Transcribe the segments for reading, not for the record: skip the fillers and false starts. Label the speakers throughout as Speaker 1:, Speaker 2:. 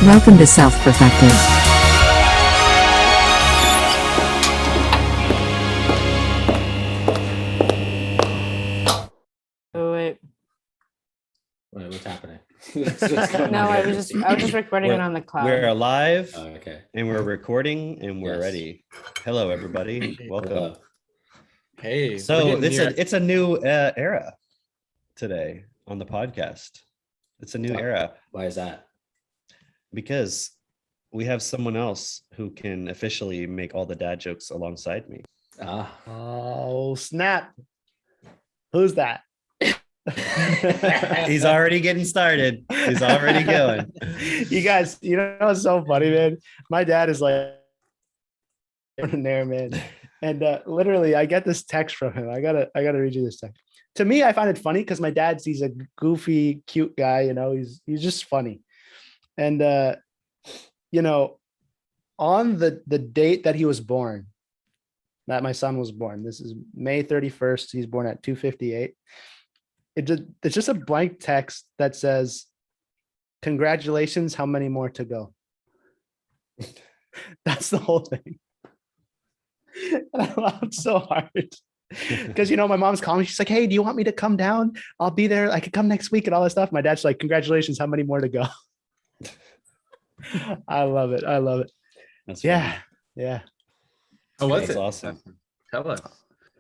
Speaker 1: Welcome to Self-Perfected.
Speaker 2: Oh wait.
Speaker 3: Wait, what's happening?
Speaker 2: No, I was just recording it on the cloud.
Speaker 4: We're alive,
Speaker 3: Oh, okay.
Speaker 4: and we're recording, and we're
Speaker 3: Yes.
Speaker 4: ready. Hello, everybody. Welcome.
Speaker 3: Hello.
Speaker 5: Hey,
Speaker 4: So
Speaker 5: we're getting near-
Speaker 4: it's a new era today on the podcast. It's a new era
Speaker 3: Why is that?
Speaker 4: because we have someone else who can officially make all the dad jokes alongside me.
Speaker 3: Ah,
Speaker 5: Oh snap! Who's that?
Speaker 4: He's already getting started. He's already going.
Speaker 5: You guys, you know what's so funny, man? My dad is like in there, man. And literally, I get this text from him. I gotta read you this text. To me, I find it funny because my he's a goofy, cute guy. You know, he's just funny. And you know, on the date that he was born, that my son was born. This is May 31st. He's born at 2:58. It's just a blank text that says, "Congratulations, how many more to go?" That's the whole thing. And I laughed so hard because my mom's calling me. She's like, "Hey, do you want me to come down? I'll be there. I could come next week and all that stuff." My dad's like, "Congratulations, how many more to go?" I love it. I love it.
Speaker 4: That's
Speaker 5: Yeah,
Speaker 4: funny.
Speaker 5: yeah.
Speaker 6: How was
Speaker 4: That's
Speaker 6: it?
Speaker 4: awesome.
Speaker 6: Tell us.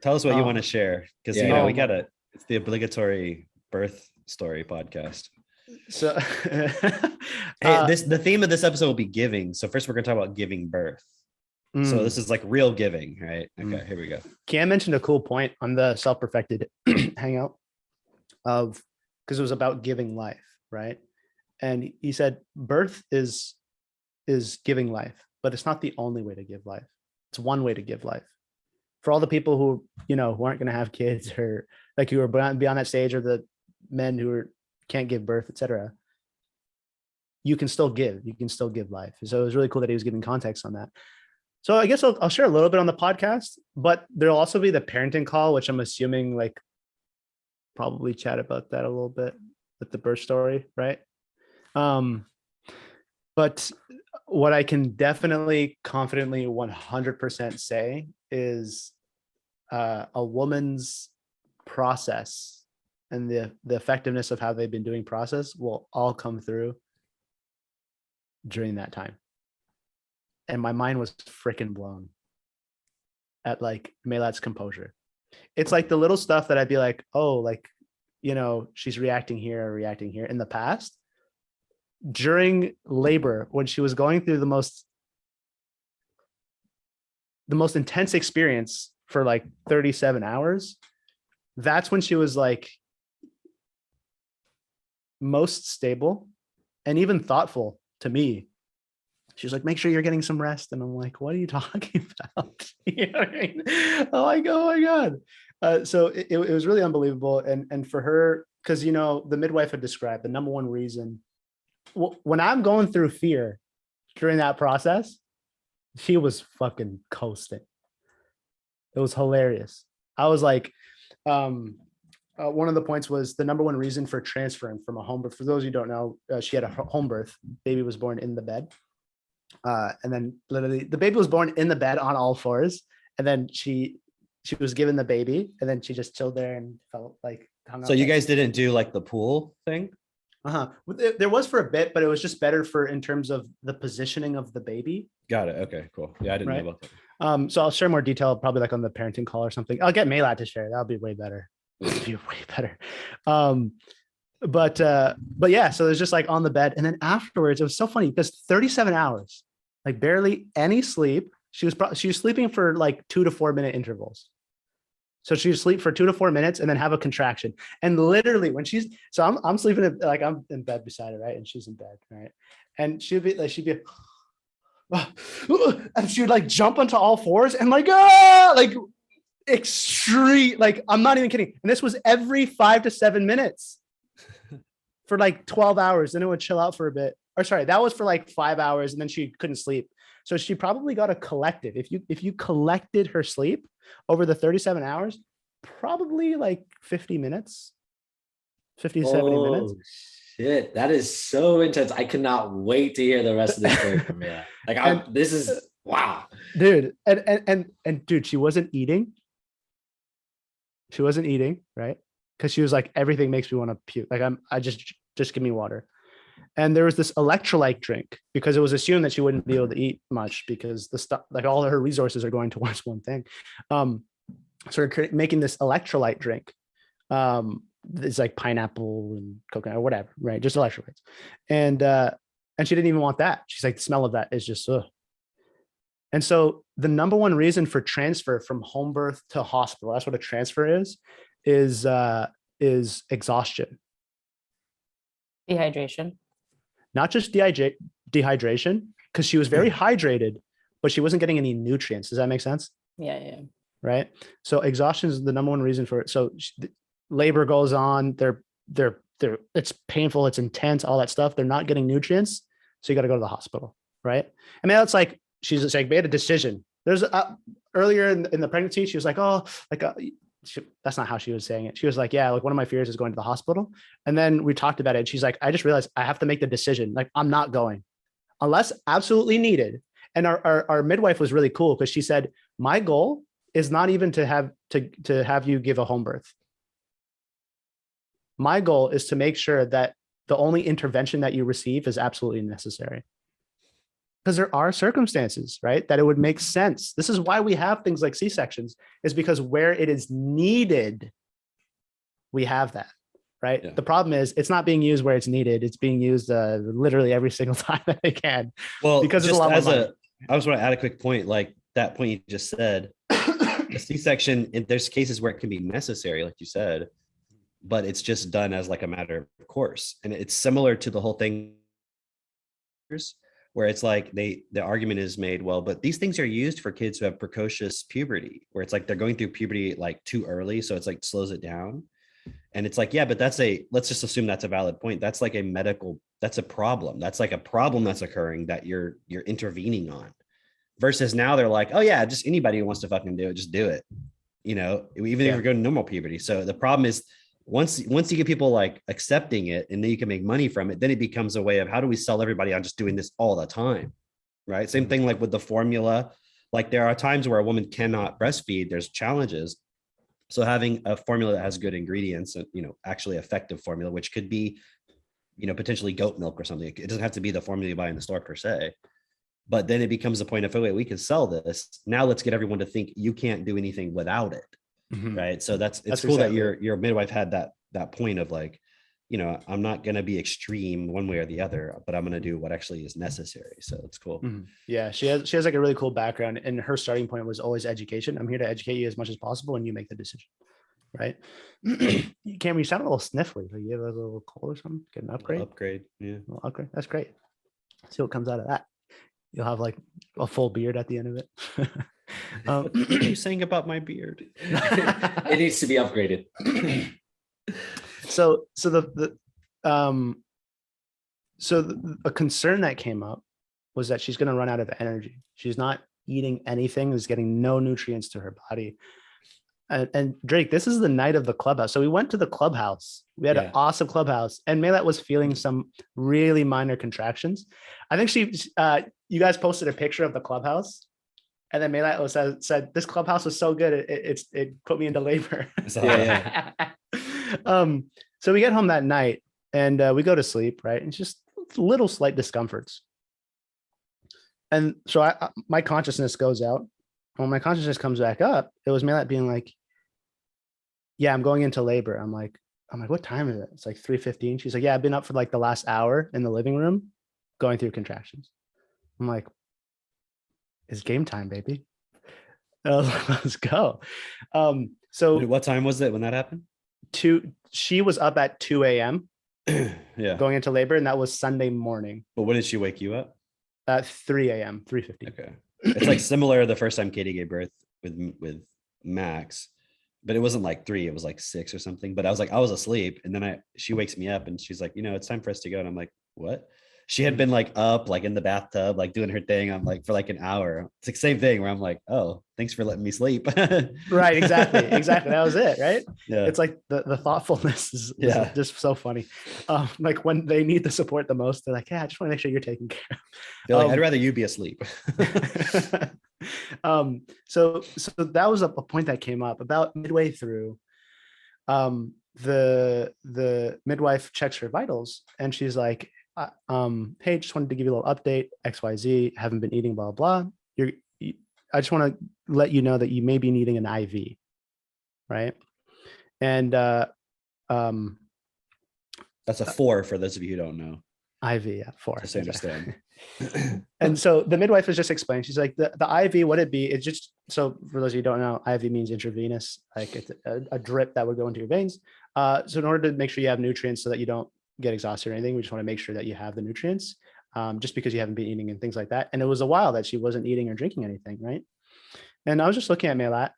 Speaker 4: Tell us what you
Speaker 5: Oh.
Speaker 4: want to share, because
Speaker 3: Yeah.
Speaker 4: we got it. It's the obligatory birth story podcast.
Speaker 5: So,
Speaker 4: Hey, the theme of this episode will be giving. So first, we're gonna talk about giving birth. So this is like real giving, right? Okay, here we go.
Speaker 5: Cam mentioned a cool point on the Self-Perfected hangout because it was about giving life, right? And he said birth is giving life, but it's not the only way to give life. It's one way to give life. For all the people who who aren't going to have kids, or like who are beyond that stage, or the men who can't give birth, etc., you can still give. You can still give life. So it was really cool that he was giving context on that. So I guess I'll share a little bit on the podcast, but there'll also be the parenting call, which I'm assuming probably chat about that a little bit with the birth story, right? But what I can definitely confidently 100% say is a woman's process and the effectiveness of how they've been doing process will all come through during that time. And my mind was freaking blown at Melat's composure. It's like the little stuff that I'd be like, oh, she's reacting here or reacting here. In the past, during labor, when she was going through the most intense experience for 37 hours, that's when she was most stable and even thoughtful to me. She's like, "Make sure you're getting some rest." And I'm like, "What are you talking about?" You know what I mean? Oh my God. So it was really unbelievable. And for her, because, the midwife had described the number one reason when I'm going through fear during that process, she was fucking coasting. It was hilarious. I was like, one of the points was the number one reason for transferring from a home birth. For those who don't know, she had a home birth. Baby was born in the bed. And then literally the baby was born in the bed on all fours. And then she was given the baby, and then she just chilled there and felt hung
Speaker 4: So
Speaker 5: out
Speaker 4: you
Speaker 5: there.
Speaker 4: guys didn't do the pool thing?
Speaker 5: There was for a bit, but it was just better in terms of the positioning of the baby.
Speaker 4: Got it. Okay, cool. Yeah, I didn't know about that.
Speaker 5: So I'll share more detail probably on the parenting call or something. I'll get Maylad to share. That'll be way better. But yeah, so it was just on the bed, and then afterwards it was so funny because 37 hours, barely any sleep. She was sleeping for 2 to 4 minute intervals. So she would sleep for 2 to 4 minutes and then have a contraction. And literally when I'm sleeping, I'm in bed beside her, right? And she's in bed, right? And she'd be and she would jump onto all fours and extreme, I'm not even kidding. And this was every 5 to 7 minutes for 12 hours. Then it would chill out for a bit. Or sorry, that was for 5 hours, and then she couldn't sleep. So she probably got a collective. If you collected her sleep over the 37 hours, probably 50 minutes, 50 to 70 minutes.
Speaker 3: shit, that is so intense. I cannot wait to hear the rest of the story from you. Like, this is wow,
Speaker 5: dude. And dude, she wasn't eating. She wasn't eating, right? Because she was like, everything makes me want to puke. Like I just give me water. And there was this electrolyte drink because it was assumed that she wouldn't be able to eat much because the stuff, like all of her resources are going towards one thing. So we're making this electrolyte drink. It's like pineapple and coconut or whatever, right? Just electrolytes. And she didn't even want that. She's like, the smell of that is just, ugh. And so the number one reason for transfer from home birth to hospital, that's what a transfer is exhaustion.
Speaker 2: Dehydration.
Speaker 5: Not just dehydration, because she was very hydrated, but she wasn't getting any nutrients. Does that make sense?
Speaker 2: Yeah.
Speaker 5: Right. So exhaustion is the number one reason for it. So labor goes on. It's painful. It's intense. All that stuff. They're not getting nutrients. So you got to go to the hospital. Right. I mean, that's like, she's just like made a decision. There's earlier in the pregnancy, she was like, oh, like that's not how she was saying it. She was like, yeah, like one of my fears is going to the hospital. And then we talked about it. She's like, I just realized I have to make the decision. Like, I'm not going unless absolutely needed. And our midwife was really cool because she said, my goal is not even to have you give a home birth. My goal is to make sure that the only intervention that you receive is absolutely necessary. Because there are circumstances, right, that it would make sense. This is why we have things like C-sections, is because where it is needed, we have that, right? Yeah. The problem is it's not being used where it's needed. It's being used literally every single time that they can.
Speaker 4: Well,
Speaker 5: because
Speaker 4: just
Speaker 5: I just
Speaker 4: want to add a quick point, like that point you just said, a C-section, there's cases where it can be necessary, like you said, but it's just done as like a matter of course. And it's similar to the whole thing where it's like the argument is made, well, but these things are used for kids who have precocious puberty, where it's like they're going through puberty like too early, so it's like slows it down. And it's like, yeah, but let's just assume that's a valid point. That's like that's a problem. That's like a problem that's occurring that you're intervening on. Versus now they're like, oh yeah, just anybody who wants to fucking do it, just do it. Even if you're going to normal puberty. So the problem is, once you get people like accepting it and then you can make money from it, then it becomes a way of how do we sell everybody on just doing this all the time, right? Same thing like with the formula. Like there are times where a woman cannot breastfeed. There's challenges. So having a formula that has good ingredients and, actually effective formula, which could be, potentially goat milk or something. It doesn't have to be the formula you buy in the store per se. But then it becomes a point of, oh, wait, we can sell this. Now let's get everyone to think you can't do anything without it. Mm-hmm. Right. So it's cool exactly. That your midwife had that point of like, I'm not going to be extreme one way or the other, but I'm going to do what actually is necessary. So it's cool. Mm-hmm.
Speaker 5: Yeah. She has like a really cool background, and her starting point was always education. I'm here to educate you as much as possible, and you make the decision. Right. Cameron, you sound a little sniffly. Like you have a little cold or something? Get an upgrade?
Speaker 4: Yeah.
Speaker 5: Upgrade. That's great. See what comes out of that. You'll have like a full beard at the end of it.
Speaker 4: What are you saying about my beard?
Speaker 3: It needs to be upgraded.
Speaker 5: So a concern that came up was that she's going to run out of energy. She's not eating anything, is getting no nutrients to her body. And Drake, this is the night of the clubhouse. So we went to the clubhouse. We had an awesome clubhouse, and Maylat was feeling some really minor contractions. I think you guys posted a picture of the clubhouse, and then Maylat said this clubhouse was so good it put me into labor.
Speaker 3: Yeah.
Speaker 5: So we get home that night and we go to sleep, right? And it's just little slight discomforts. And so my consciousness goes out. When my consciousness comes back up, it was Maylat being like, yeah, I'm going into labor. I'm like, what time is it? It's like 3:15. She's like, yeah, I've been up for like the last hour in the living room going through contractions. I'm like, it's game time, baby. Let's go. So
Speaker 4: what time was it when that happened?
Speaker 5: She was up at 2 a.m.
Speaker 4: Yeah.
Speaker 5: Going into labor, and that was Sunday morning.
Speaker 4: But when did she wake you up?
Speaker 5: At 3 a.m., 3:50.
Speaker 4: Okay. It's like similar the first time Katie gave birth with Max, but it wasn't like 3, it was like 6 or something. But I was asleep, and then she wakes me up and she's like, it's time for us to go. And I'm like, what? she had been like up, like in the bathtub, like doing her thing. I'm like for like an hour. It's like same thing where I'm like, oh, thanks for letting me sleep.
Speaker 5: Right, exactly. That was it, right?
Speaker 4: Yeah.
Speaker 5: It's like the thoughtfulness is
Speaker 4: Yeah.
Speaker 5: just so funny. Like when they need the support the most, they're like, yeah, I just want to make sure you're taken care of.
Speaker 4: They're like, I'd rather you be asleep.
Speaker 5: So that was a point that came up about midway through. The midwife checks her vitals and she's like, hey, just wanted to give you a little update, XYZ, haven't been eating, blah, blah. I just want to let you know that you may be needing an IV, right? And
Speaker 4: That's a 4 for those of you who don't know.
Speaker 5: IV, yeah, 4.
Speaker 4: Just to understand.
Speaker 5: And so the midwife is just explaining, she's like, the IV, what it be, it's just, so for those of you who don't know, IV means intravenous, like it's a drip that would go into your veins. So in order to make sure you have nutrients so that you don't get exhausted or anything, we just want to make sure that you have the nutrients, just because you haven't been eating and things like that. And it was a while that she wasn't eating or drinking anything, right? And I was just looking at Maylat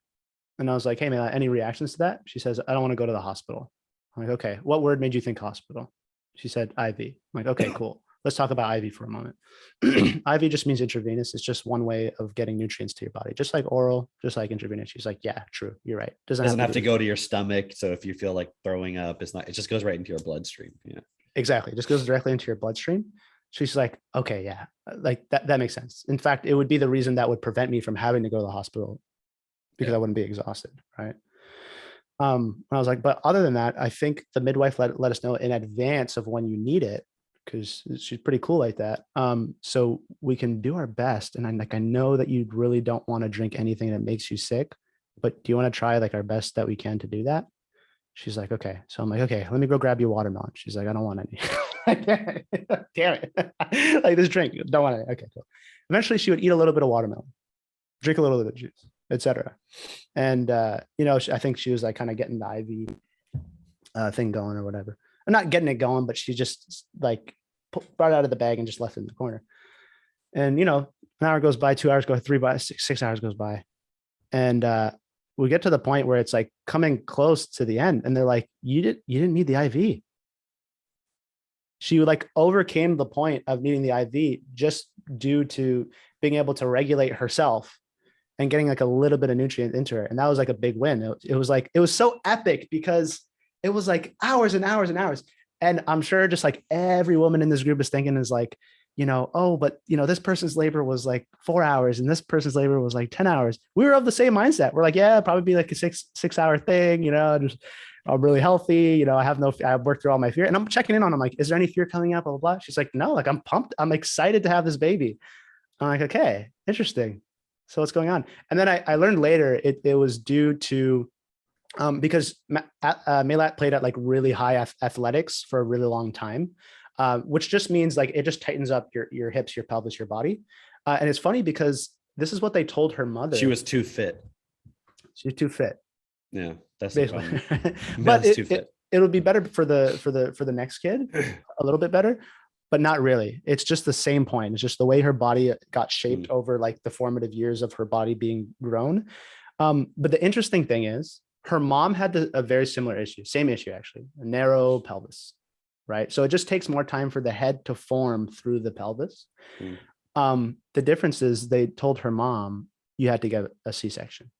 Speaker 5: and I was like, hey, Maylat, any reactions to that? She says, I don't want to go to the hospital. I'm like, okay, what word made you think hospital? She said IV. I'm like, okay, cool. Let's talk about IV for a moment. IV just means intravenous. It's just one way of getting nutrients to your body, just like oral, just like intravenous. She's like, yeah, true. You're right.
Speaker 4: Doesn't have to go to your stomach. So if you feel like throwing up, it just goes right into your bloodstream. Yeah.
Speaker 5: Exactly. It just goes directly into your bloodstream. She's like, okay, yeah, like that makes sense. In fact, it would be the reason that would prevent me from having to go to the hospital because I wouldn't be exhausted. Right. I was like, but other than that, I think the midwife let us know in advance of when you need it, because she's pretty cool like that. So we can do our best. And I'm like, I know that you really don't want to drink anything that makes you sick, but do you want to try like our best that we can to do that? She's like, okay. So I'm like, okay, let me go grab you watermelon. She's like, I don't want any. Damn it. Like this drink, don't want any. Okay, cool. Eventually she would eat a little bit of watermelon, drink a little bit of juice, etc. And, I think she was like kind of getting the IV thing going or whatever. I'm not getting it going, but she just like brought it out of the bag and just left it in the corner. And, an hour goes by, 2 hours go, 3 by 6 hours goes by. And we get to the point where it's like coming close to the end. And they're like, you didn't need the IV. She like overcame the point of needing the IV just due to being able to regulate herself and getting like a little bit of nutrient into her. And that was like a big win. It was so epic because it was like hours and hours and hours. And I'm sure just like every woman in this group is thinking is like, oh, but this person's labor was like 4 hours and this person's labor was like 10 hours. We were of the same mindset. We're like, yeah, probably be like a six hour thing, just I'm really healthy. I've worked through all my fear and I'm checking in on them. Like, is there any fear coming up? Blah, blah, blah. She's like, no, like I'm pumped. I'm excited to have this baby. I'm like, okay, interesting. So what's going on? And then I learned later it was due to because Maylat played at like really high athletics for a really long time, which just means like it just tightens up your hips, your pelvis, your body. And it's funny because this is what they told her mother.
Speaker 4: She was too fit.
Speaker 5: She's too fit.
Speaker 4: Yeah, that's the problem.
Speaker 5: But it'll be better for the next kid, a little bit better, but not really. It's just the same point. It's just the way her body got shaped over like the formative years of her body being grown. But the interesting thing is her mom had a very similar issue, same issue actually, a narrow pelvis, right? So it just takes more time for the head to form through the pelvis. The difference is they told her mom you had to get a C-section.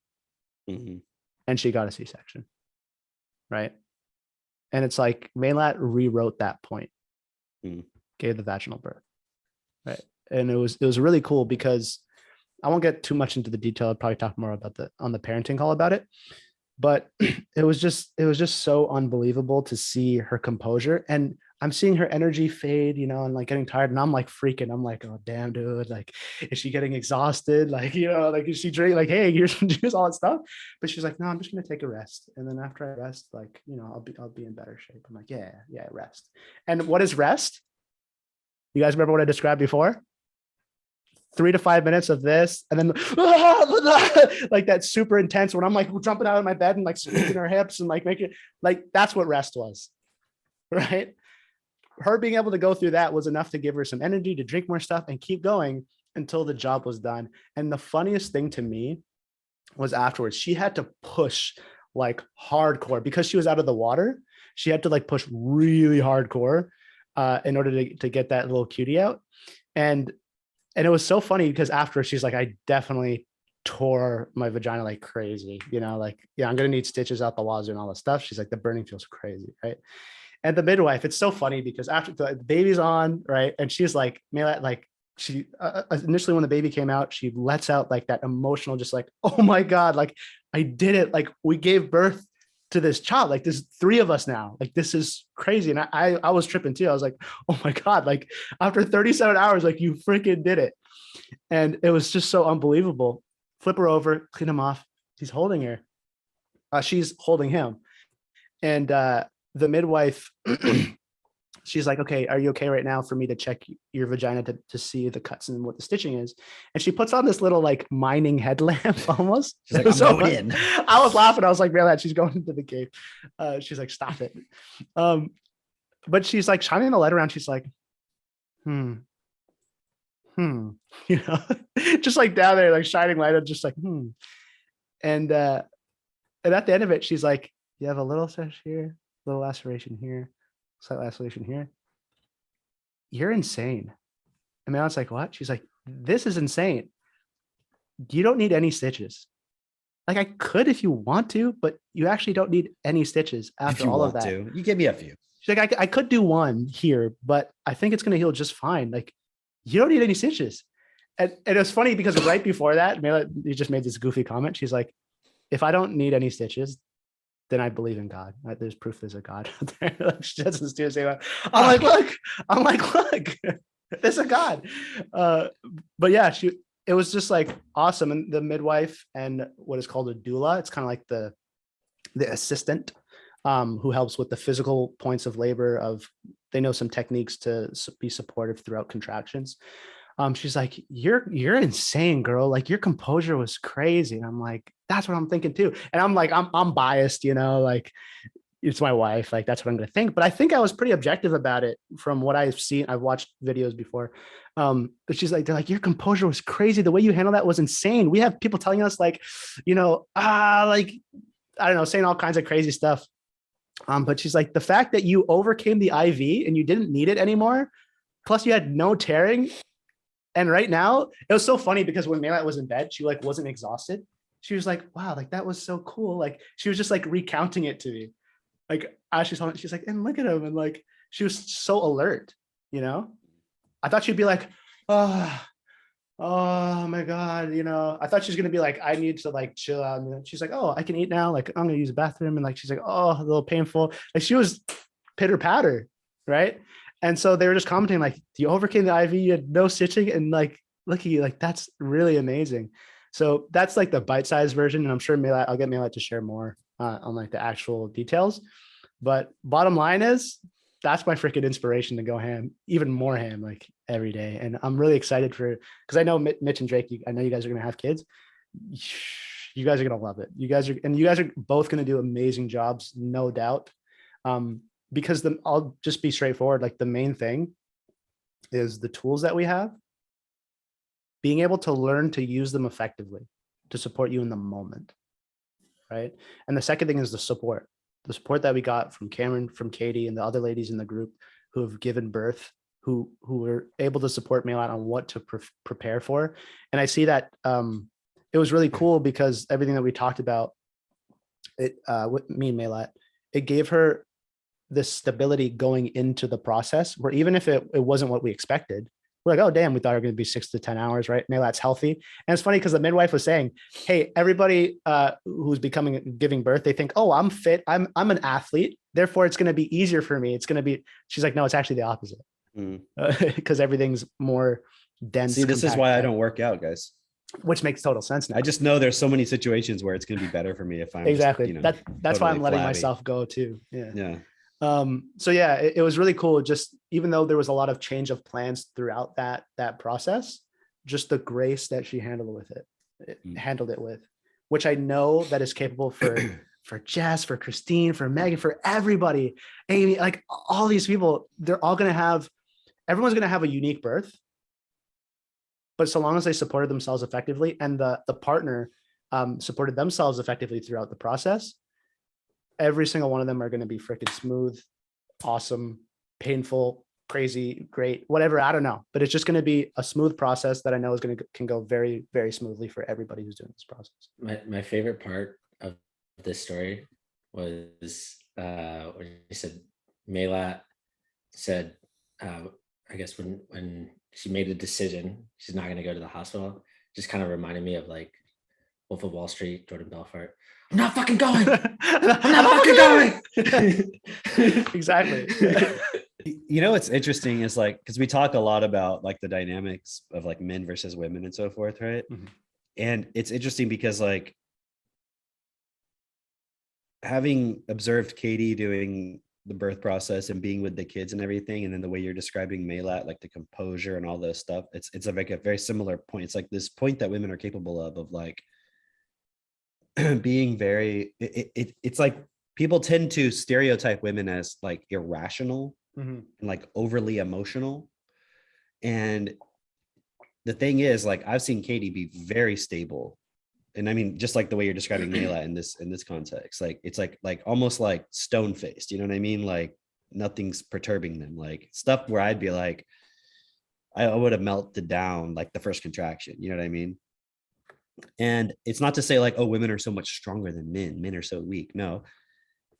Speaker 5: And she got a C-section, right? And it's like Maylat rewrote that point, gave the vaginal birth, right? And it was really cool because I won't get too much into the detail. I'll probably talk more about on the parenting call about it. But it was just so unbelievable to see her composure. And I'm seeing her energy fade, and like getting tired. And I'm like freaking. I'm like, oh damn, dude. Like, is she getting exhausted? Like, like is she drinking? Like, hey, here's some juice, all that stuff. But she's like, no, I'm just gonna take a rest. And then after I rest, like, I'll be in better shape. I'm like, yeah, rest. And what is rest? You guys remember what I described before? 3 to 5 minutes of this, and then like that super intense when I'm like jumping out of my bed and like squeezing her hips and like making like that's what rest was, right? Her being able to go through that was enough to give her some energy to drink more stuff and keep going until the job was done. And the funniest thing to me was afterwards, she had to push like hardcore because she was out of the water. She had to like push really hardcore in order to get that little cutie out. And it was so funny because after she's like, I definitely tore my vagina like crazy, like, yeah, I'm going to need stitches out the wazoo and all that stuff. She's like, the burning feels crazy. Right. And the midwife, it's so funny because after the baby's on, right. And she's like, she initially when the baby came out, she lets out like that emotional, just like, oh my God, like I did it. Like we gave birth to this child. Like there's 3 of us now. Like this is crazy. And I was tripping too. I was like, oh my God, like after 37 hours, like you freaking did it. And it was just so unbelievable. Flip her over, clean him off. He's holding her. She's holding him. And the midwife, she's like, okay, are you okay right now for me to check your vagina to see the cuts and what the stitching is? And she puts on this little like mining headlamp almost.
Speaker 4: She's like, I'm going in.
Speaker 5: I was laughing. I was like, man, she's going into the cave. She's like, stop it. But she's like shining the light around. She's like, just like down there, like shining light up, just like, And at the end of it, she's like, you have a little stitch here, little laceration here, slight laceration here. You're insane. And Madeleine's like, what? She's like, this is insane. You don't need any stitches. Like I could if you want to, but you actually don't need any stitches after all of that.
Speaker 4: You give me a few.
Speaker 5: She's like, I could do one here, but I think it's going to heal just fine. Like you don't need any stitches. And it was funny because right before that, you just made this goofy comment. She's like, if I don't need any stitches, then I believe in God. There's proof there's a God out there. She doesn't do the same. I'm like, look, there's a God. But yeah, it was just like awesome. And the midwife and what is called a doula, it's kind of like the assistant who helps with the physical points of labor they know some techniques to be supportive throughout contractions. She's like, you're insane, girl. Like your composure was crazy. And I'm like, that's what I'm thinking too. And I'm like, I'm biased, like it's my wife. Like, that's what I'm going to think. But I think I was pretty objective about it from what I've seen. I've watched videos before. But she's like, they're like, your composure was crazy. The way you handled that was insane. We have people telling us like, like, I don't know, saying all kinds of crazy stuff. But she's like, the fact that you overcame the IV and you didn't need it anymore, plus you had no tearing. And right now, it was so funny because when Mayla was in bed, she like wasn't exhausted. She was like, wow, like that was so cool. Like she was just like recounting it to me. Like as she's on it, she's like, and look at him. And like, she was so alert, I thought she'd be like, oh my God, I thought she was going to be like, I need to like chill out. And then she's like, oh, I can eat now. Like I'm going to use the bathroom. And like, she's like, oh, a little painful. Like she was pitter patter. Right. And so they were just commenting like, you overcame the IV, you had no stitching, and like, look at you, like that's really amazing. So that's like the bite-sized version, and I'm sure I'll get Mayla to share more on like the actual details. But bottom line is, that's my freaking inspiration to go ham, even more ham, like every day. And I'm really excited because I know Mitch and Drake, I know you guys are gonna have kids. You guys are gonna love it. You guys are both gonna do amazing jobs, no doubt. Because I'll just be straightforward. Like the main thing is the tools that we have, being able to learn to use them effectively to support you in the moment. Right. And the second thing is the support that we got from Cameron, from Katie, and the other ladies in the group who have given birth, who were able to support me on what to prepare for. And I see that it was really cool because everything that we talked about, with me and Mayla, it gave her this stability going into the process, where even if it wasn't what we expected, we're like, oh damn, we thought it was going to be 6 to 10 hours, right? Maybe that's healthy. And it's funny because the midwife was saying, hey, everybody who's giving birth, they think, oh, I'm fit, I'm an athlete, therefore it's going to be easier for me. She's like, no, it's actually the opposite. Because everything's more dense.
Speaker 4: See, this is why I don't work out, guys.
Speaker 5: Which makes total sense now.
Speaker 4: I just know there's so many situations where it's going to be better for me if I'm
Speaker 5: exactly
Speaker 4: just,
Speaker 5: that's totally why I'm letting myself go too. Yeah. So yeah, it was really cool. Just even though there was a lot of change of plans throughout that process, just the grace that she handled it with, which I know that is capable for Jess, for Christine, for Megan, for everybody, Amy, like all these people, everyone's going to have a unique birth, but so long as they supported themselves effectively and the partner supported themselves effectively throughout the process, every single one of them are going to be freaking smooth, awesome, painful, crazy, great, whatever. I don't know, but it's just going to be a smooth process that I know is can go very, very smoothly for everybody who's doing this process.
Speaker 3: My favorite part of this story was when he said Maylat said, I guess when she made a decision, she's not going to go to the hospital. Just kind of reminded me of like Wolf of Wall Street, Jordan Belfort. I'm not fucking going. I'm not fucking going.
Speaker 5: Exactly.
Speaker 4: You know what's interesting is like, because we talk a lot about like the dynamics of like men versus women and so forth, right?
Speaker 5: Mhm.
Speaker 4: And it's interesting because like having observed Katie doing the birth process and being with the kids and everything, and then the way you're describing Maylat, like the composure and all this stuff, it's like a very similar point. It's like this point that women are capable of like being very it's like people tend to stereotype women as like irrational
Speaker 5: Mhm.
Speaker 4: and like overly emotional. And the thing is, like, I've seen Katie be very stable. And I mean, just like the way you're describing Mayla in this context, like it's like almost like stone faced, you know what I mean? Like nothing's perturbing them, like stuff where I'd be like, I would have melted down like the first contraction, you know what I mean? And it's not to say like, oh, women are so much stronger than men are so weak. No,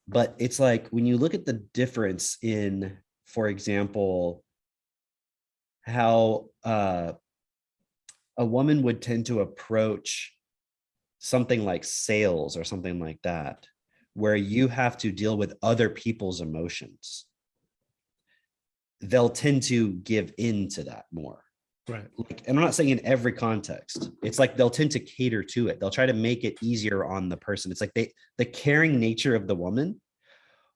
Speaker 4: but it's like when you look at the difference in, for example, how a woman would tend to approach something like sales or something like that, where you have to deal with other people's emotions, they'll tend to give in to that more.
Speaker 5: Right.
Speaker 4: Like, and I'm not saying in every context, it's like they'll tend to cater to it. They'll try to make it easier on the person. It's like the caring nature of the woman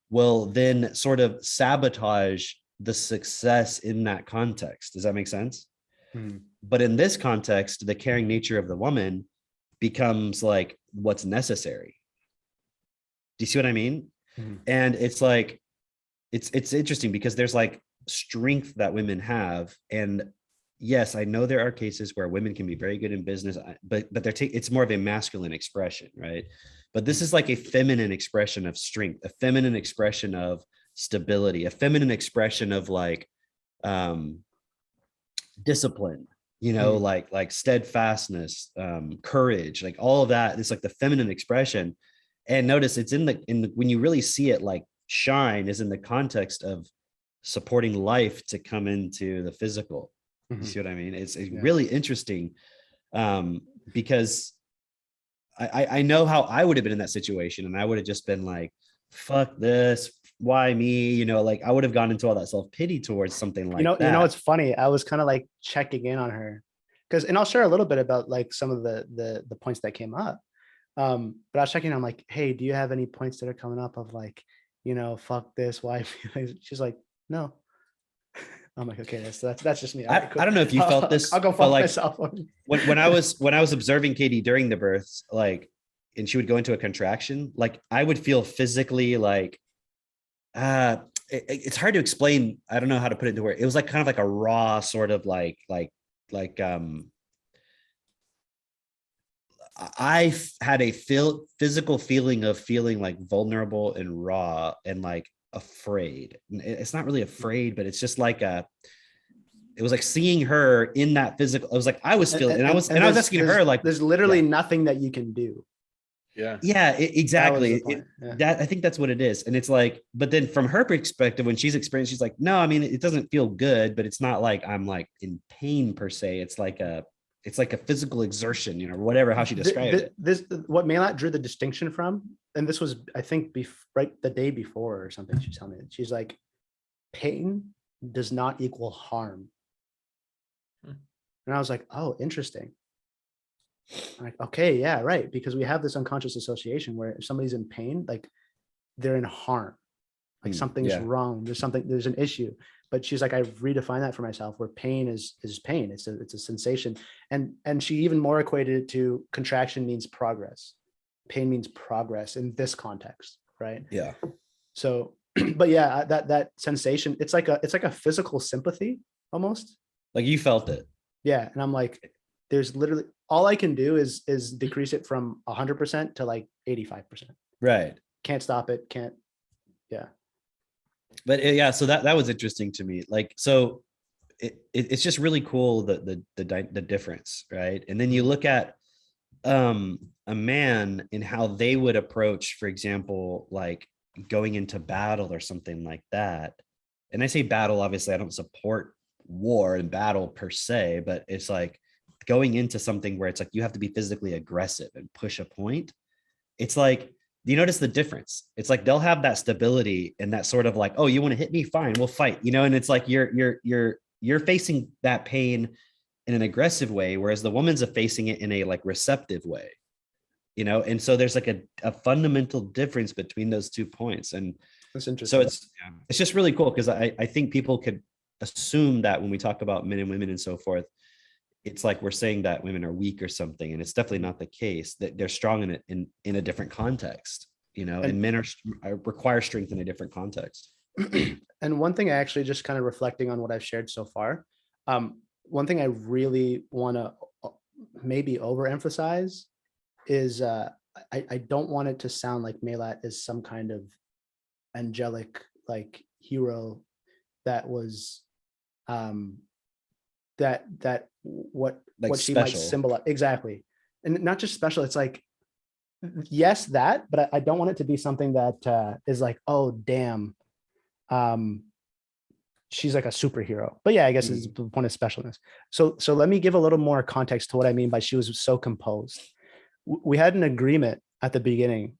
Speaker 4: will then sort of sabotage the success in that context. Does that make sense?
Speaker 5: Mhm.
Speaker 4: But in this context, the caring nature of the woman becomes like what's necessary. Do you see what I mean?
Speaker 5: Mhm.
Speaker 4: And it's like, it's interesting because there's like strength that women have. And yes, I know there are cases where women can be very good in business, but it's more of a masculine expression, right? But this is like a feminine expression of strength, a feminine expression of stability, a feminine expression of like discipline, you know, like steadfastness, courage, like all of that. It's like the feminine expression. And notice it's in the when you really see it like shine is in the context of supporting life to come into the physical. You see what I mean? It's really interesting, because I know how I would have been in that situation, and I would have just been like, fuck this, why me? You know, like I would have gone into all that self-pity towards something like that.
Speaker 5: You know, it's funny. I was kind of like checking in on her and I'll share a little bit about like some of the points that came up. But I was checking, I'm like, hey, do you have any points that are coming up of like, you know, fuck this, why? She's like, no. I'm like, okay, that's just me.
Speaker 4: I don't know if you felt this.
Speaker 5: I'll go
Speaker 4: but
Speaker 5: fuck
Speaker 4: like,
Speaker 5: myself.
Speaker 4: when I was observing Katie during the births, like, and she would go into a contraction, like I would feel physically like, it's hard to explain. I don't know how to put it into words. It was like kind of like a raw sort of like I had a physical feeling of feeling like vulnerable and raw and like afraid. It's not really afraid, but it's just like it was like seeing her in that physical. I was like, I was feeling, and I was asking her like,
Speaker 5: there's literally nothing that you can do.
Speaker 4: Yeah, exactly.
Speaker 5: Yeah.
Speaker 4: That I think that's what it is. And it's like, but then from her perspective, when she's experienced, she's like, no, I mean, it doesn't feel good, but it's not like I'm like in pain per se. It's like a physical exertion, you know, whatever, how she described it.
Speaker 5: This what Maylat drew the distinction from, and this was, I think, right the day before or something. She's telling me, she's like, pain does not equal harm. And I was like, oh, interesting. I'm like, okay, yeah, right. Because we have this unconscious association where if somebody's in pain, like they're in harm, like something's wrong. There's an issue. But she's like, I've redefined that for myself, where pain is pain. It's a sensation. And she even more equated it to contraction means progress. Pain means progress in this context, right?
Speaker 4: Yeah.
Speaker 5: So, but yeah, that sensation, it's like a physical sympathy almost.
Speaker 4: Like you felt it.
Speaker 5: Yeah. And I'm like, there's literally all I can do is decrease it from 100% to like 85%.
Speaker 4: Right.
Speaker 5: Can't stop it. Can't. Yeah.
Speaker 4: But yeah, so that was interesting to me. Like, so it's just really cool the difference, right? And then you look at a man and how they would approach, for example, like going into battle or something like that. And I say battle, obviously I don't support war and battle per se, but it's like going into something where it's like you have to be physically aggressive and push a point. It's like, do you notice the difference? It's like they'll have that stability and that sort of like, oh, you want to hit me? Fine, we'll fight, you know. And it's like you're facing that pain in an aggressive way, whereas the woman's facing it in a like receptive way, you know. And so there's like a fundamental difference between those 2 points. And
Speaker 5: That's interesting.
Speaker 4: so it's just really cool because I think people could assume that when we talk about men and women and so forth, it's like we're saying that women are weak or something, and it's definitely not the case. That they're strong in it in a different context, you know, and men require strength in a different context.
Speaker 5: And one thing I actually just kind of reflecting on what I've shared so far, one thing I really want to maybe overemphasize is I don't want it to sound like Melat is some kind of angelic like hero that was that what
Speaker 4: Like
Speaker 5: what she might
Speaker 4: special.
Speaker 5: symbolize exactly, and not just special. It's like yes that, but I don't want it to be something that is like, oh damn, she's like a superhero. But yeah, I guess it's the point of specialness. So let me give a little more context to what I mean by she was so composed. We had an agreement at the beginning,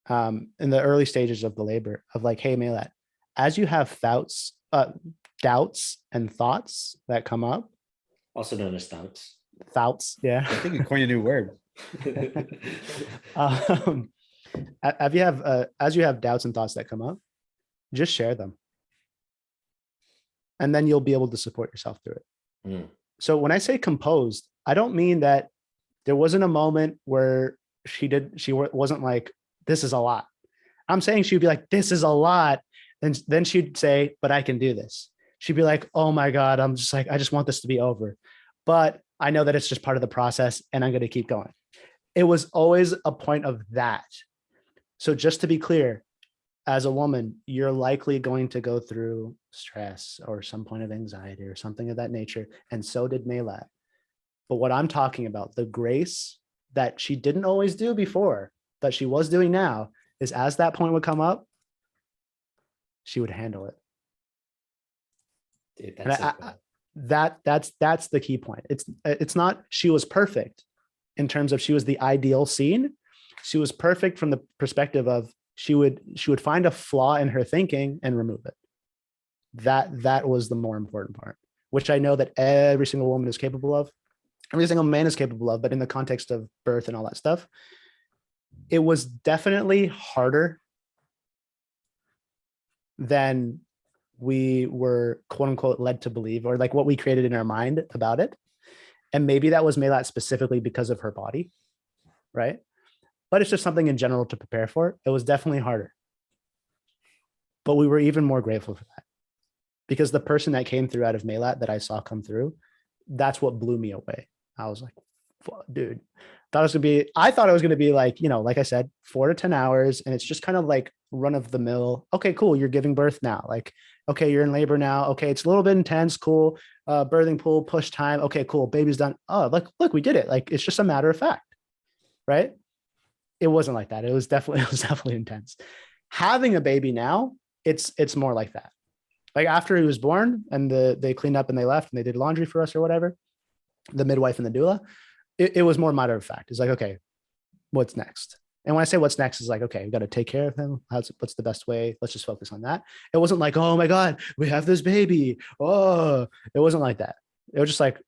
Speaker 5: in the early stages of the labor, of like, hey Melat, as you have doubts and thoughts that come up,
Speaker 3: Also known as stouts.
Speaker 5: yeah.
Speaker 4: I think you coined a new word.
Speaker 5: As you have doubts and thoughts that come up, just share them, and then you'll be able to support yourself through it. So when I say composed, I don't mean that there wasn't a moment where she wasn't like, this is a lot. I'm saying she'd be like, this is a lot, and then she'd say, but I can do this. She'd be like, oh my God, I'm just like, I just want this to be over, but I know that it's just part of the process and I'm going to keep going. It was always a point of that. So just to be clear, as a woman, you're likely going to go through stress or some point of anxiety or something of that nature. And so did Melat. But what I'm talking about, the grace that she didn't always do before, that she was doing now, is as that point would come up, she would handle it.
Speaker 3: Dude,
Speaker 5: And
Speaker 3: that's so cool.
Speaker 5: that's the key point. It's not she was perfect in terms of she was the ideal scene. She was perfect from the perspective of she would find a flaw in her thinking and remove it. That was the more important part, which I know that every single woman is capable of, every single man is capable of, but in the context of birth and all that stuff, it was definitely harder than we were quote unquote led to believe, or like what we created in our mind about it. And maybe that was Melat specifically because of her body, right? But it's just something in general to prepare for. It was definitely harder. But we were even more grateful for that, because the person that came through out of Melat that I saw come through, that's what blew me away. I was like, dude, I thought it was going to be like, you know, like I said, 4 to 10 hours. And it's just kind of like run of the mill. Okay, cool. You're giving birth now. Like, okay, you're in labor now. Okay. It's a little bit intense. Cool. Birthing pool, push time. Okay, cool. Baby's done. Oh, look, we did it. Like, it's just a matter of fact, right? It wasn't like that. It was definitely intense. Having a baby now, it's more like that. Like after he was born and they cleaned up and they left and they did laundry for us or whatever, the midwife and the doula, it was more matter of fact. It's like, okay, what's next? And when I say what's next, is like, okay, we got to take care of him. What's the best way? Let's just focus on that. It wasn't like, oh my God, we have this baby. Oh, it wasn't like that. It was just like,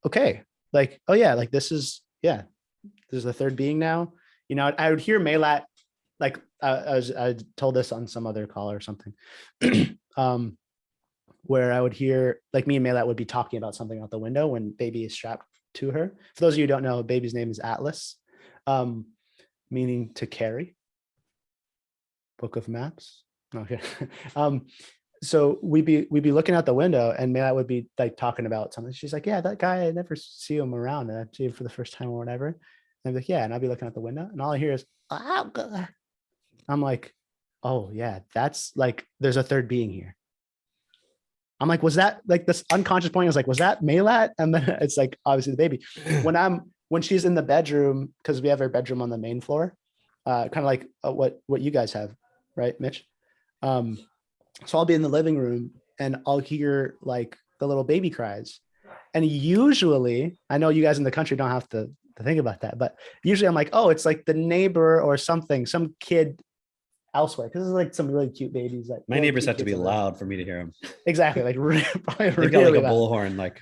Speaker 5: okay, like, oh yeah, like this is the third being now. You know, I would hear Melat, like I told this on some other call or something, where I would hear like me and Melat would be talking about something out the window when baby is strapped to her. For those of you who don't know, baby's name is Atlas, meaning to carry. Book of Maps. Okay. So we'd be looking out the window and Melat would be like talking about something. She's like, yeah, that guy, I never see him around. And I see him for the first time or whatever. And I'm like, yeah. And I'll be looking out the window and all I hear is, oh, God. I'm like, oh yeah, that's like, there's a third being here. I'm like, was that like this unconscious point? I was like, was that Maylat? And then it's like, obviously the baby. When she's in the bedroom, because we have our bedroom on the main floor, kind of like what you guys have, right, Mitch? So I'll be in the living room and I'll hear like the little baby cries. And usually, I know you guys in the country don't have to think about that, but usually I'm like, oh, it's like the neighbor or something, some kid elsewhere. Because there's like some really cute babies. Like
Speaker 4: My
Speaker 5: really
Speaker 4: neighbors
Speaker 5: cute
Speaker 4: have to be
Speaker 5: kids over there.
Speaker 4: loud for me to hear them.
Speaker 5: Exactly. Like probably
Speaker 4: They've got like
Speaker 5: really
Speaker 4: a
Speaker 5: loud.
Speaker 4: bullhorn, like.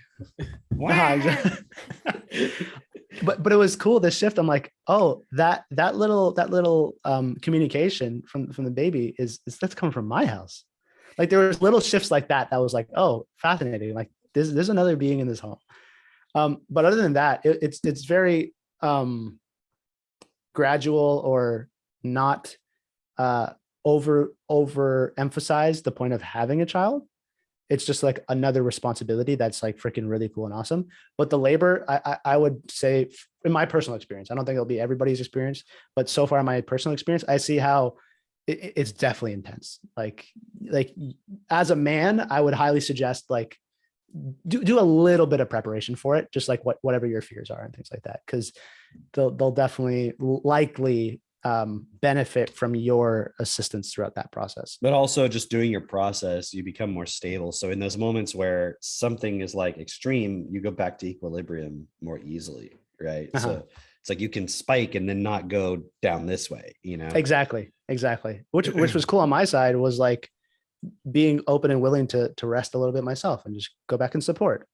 Speaker 5: But it was cool, this shift. I'm like, oh, that little communication from the baby is that's coming from my house. Like there was little shifts like that was like, oh, fascinating. Like there's another being in this home. But other than that, it's very gradual, or not over emphasize the point of having a child. It's just like another responsibility that's like freaking really cool and awesome. But the labor, I would say, in my personal experience, I don't think it'll be everybody's experience, but so far in my personal experience, I see how it's definitely intense. Like as a man, I would highly suggest like do a little bit of preparation for it, just like whatever your fears are and things like that, because they'll definitely likely benefit from your assistance throughout that process.
Speaker 4: But also just doing your process, you become more stable. So in those moments where something is like extreme, you go back to equilibrium more easily, right? So it's like you can spike and then not go down this way, you know?
Speaker 5: Exactly. Which was cool on my side, was like being open and willing to rest a little bit myself and just go back and support.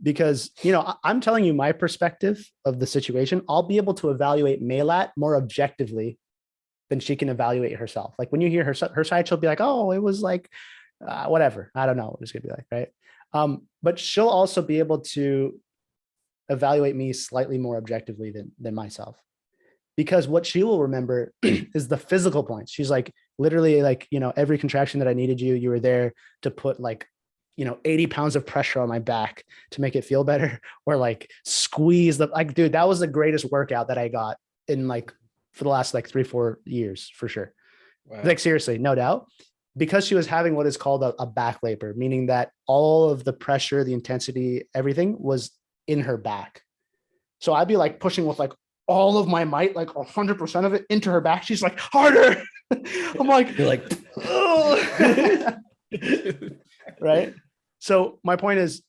Speaker 5: Because, you know, I'm telling you my perspective of the situation. I'll be able to evaluate Maylat more objectively than she can evaluate herself. Like when you hear her side, she'll be like, oh, it was like, whatever. I don't know what it's gonna be like, right? But she'll also be able to evaluate me slightly more objectively than myself. Because what she will remember is the physical points. She's like, literally like, you know, every contraction that I needed you were there to put like, you know, 80 pounds of pressure on my back to make it feel better, or like squeeze the, like, dude, that was the greatest workout that I got in like, for the last like 3-4 years, for sure.
Speaker 3: Wow.
Speaker 5: Like seriously, no doubt. Because she was having what is called a back labor, meaning that all of the pressure, the intensity, everything was in her back. So I'd be like pushing with like all of my might, like 100% of it into her back. She's like, harder. I'm like,
Speaker 4: You're like,
Speaker 5: oh. Right. So my point is,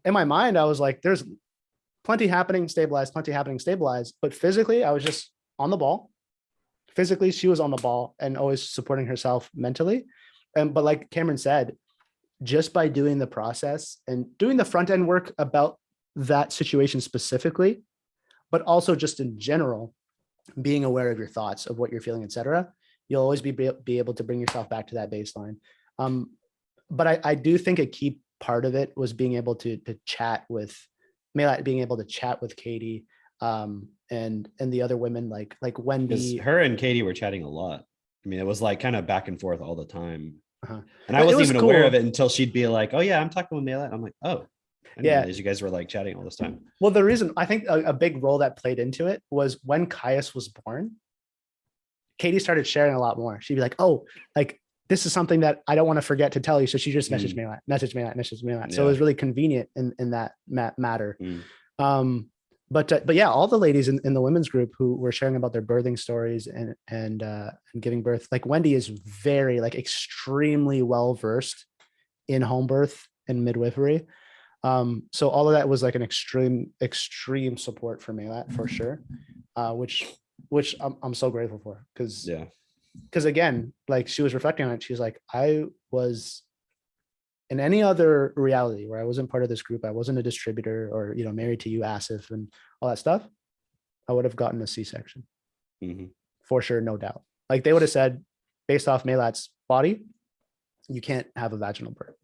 Speaker 5: in my mind, I was like, there's plenty happening, stabilize, but physically I was just on the ball. Physically, she was on the ball and always supporting herself mentally. But like Cameron said, just by doing the process and doing the front end work about that situation specifically, but also just in general, being aware of your thoughts, of what you're feeling, etc., you'll always be able to bring yourself back to that baseline. But I do think a key part of it was being able to chat with Maylat, being able to chat with Katie, and the other women like Wendy.
Speaker 4: her and Katie were chatting a lot. I mean, it was like kind of back and forth all the time. And I
Speaker 5: It
Speaker 4: wasn't
Speaker 5: was
Speaker 4: even
Speaker 5: cool.
Speaker 4: aware of it until she'd be like, oh yeah, I'm talking with Mayla. I'm like, oh, I didn't
Speaker 5: Yeah.
Speaker 4: realize you guys were like chatting all this time.
Speaker 5: Well, the reason I think a big role that played into it was when Caius was born, Katie started sharing a lot more. She'd be like, oh, like, this is something that I don't want to forget to tell you. So she just messaged Maylat. So it was really convenient in that matter. But yeah, all the ladies in the women's group who were sharing about their birthing stories and giving birth, like Wendy is very like extremely well versed in home birth and midwifery. So all of that was like an extreme support for Maylat for sure, which I'm so grateful for, because again, like she was reflecting on it. She's like, I was in any other reality where I wasn't part of this group, I wasn't a distributor or, you know, married to you, Asif, and all that stuff, I would have gotten a C-section for sure. No doubt. Like they would have said, based off Maylat's body, you can't have a vaginal birth.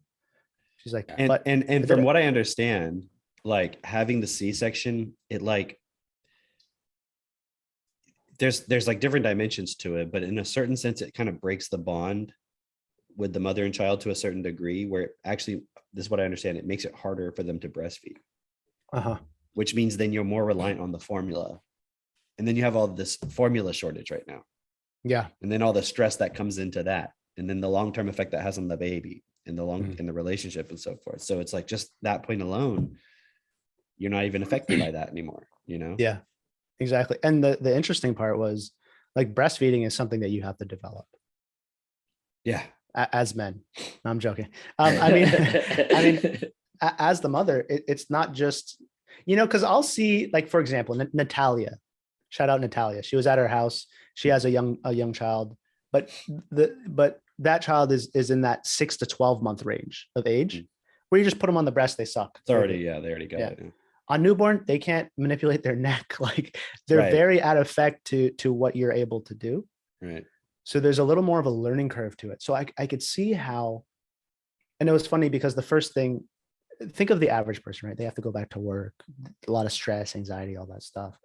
Speaker 5: She's like,
Speaker 4: and from what I understand, like having the C-section, it like, there's like different dimensions to it, but in a certain sense, it kind of breaks the bond with the mother and child to a certain degree, where it actually, this is what I understand, it makes it harder for them to breastfeed, which means then you're more reliant on the formula. And then you have all this formula shortage right now.
Speaker 5: Yeah.
Speaker 4: And then all the stress that comes into that. And then the long-term effect that has on the baby and in the relationship and so forth. So it's like just that point alone, you're not even affected by that anymore, you know?
Speaker 5: Yeah, exactly. And the interesting part was like breastfeeding is something that you have to develop
Speaker 4: Yeah.
Speaker 5: as men. No, I'm joking. I mean, as the mother, it's not just, because I'll see, like, for example, Natalia, shout out Natalia. She was at her house. She has a young child, but that child is in that 6 to 12 month range of age where you just put them on the breast, they suck.
Speaker 4: It's already, they already got it. Yeah.
Speaker 5: On newborn, they can't manipulate their neck. Like they're very out of effect to what you're able to do.
Speaker 4: Right.
Speaker 5: So there's a little more of a learning curve to it. So I could see how, and it was funny because the first thing, think of the average person, right? They have to go back to work, a lot of stress, anxiety, all that stuff.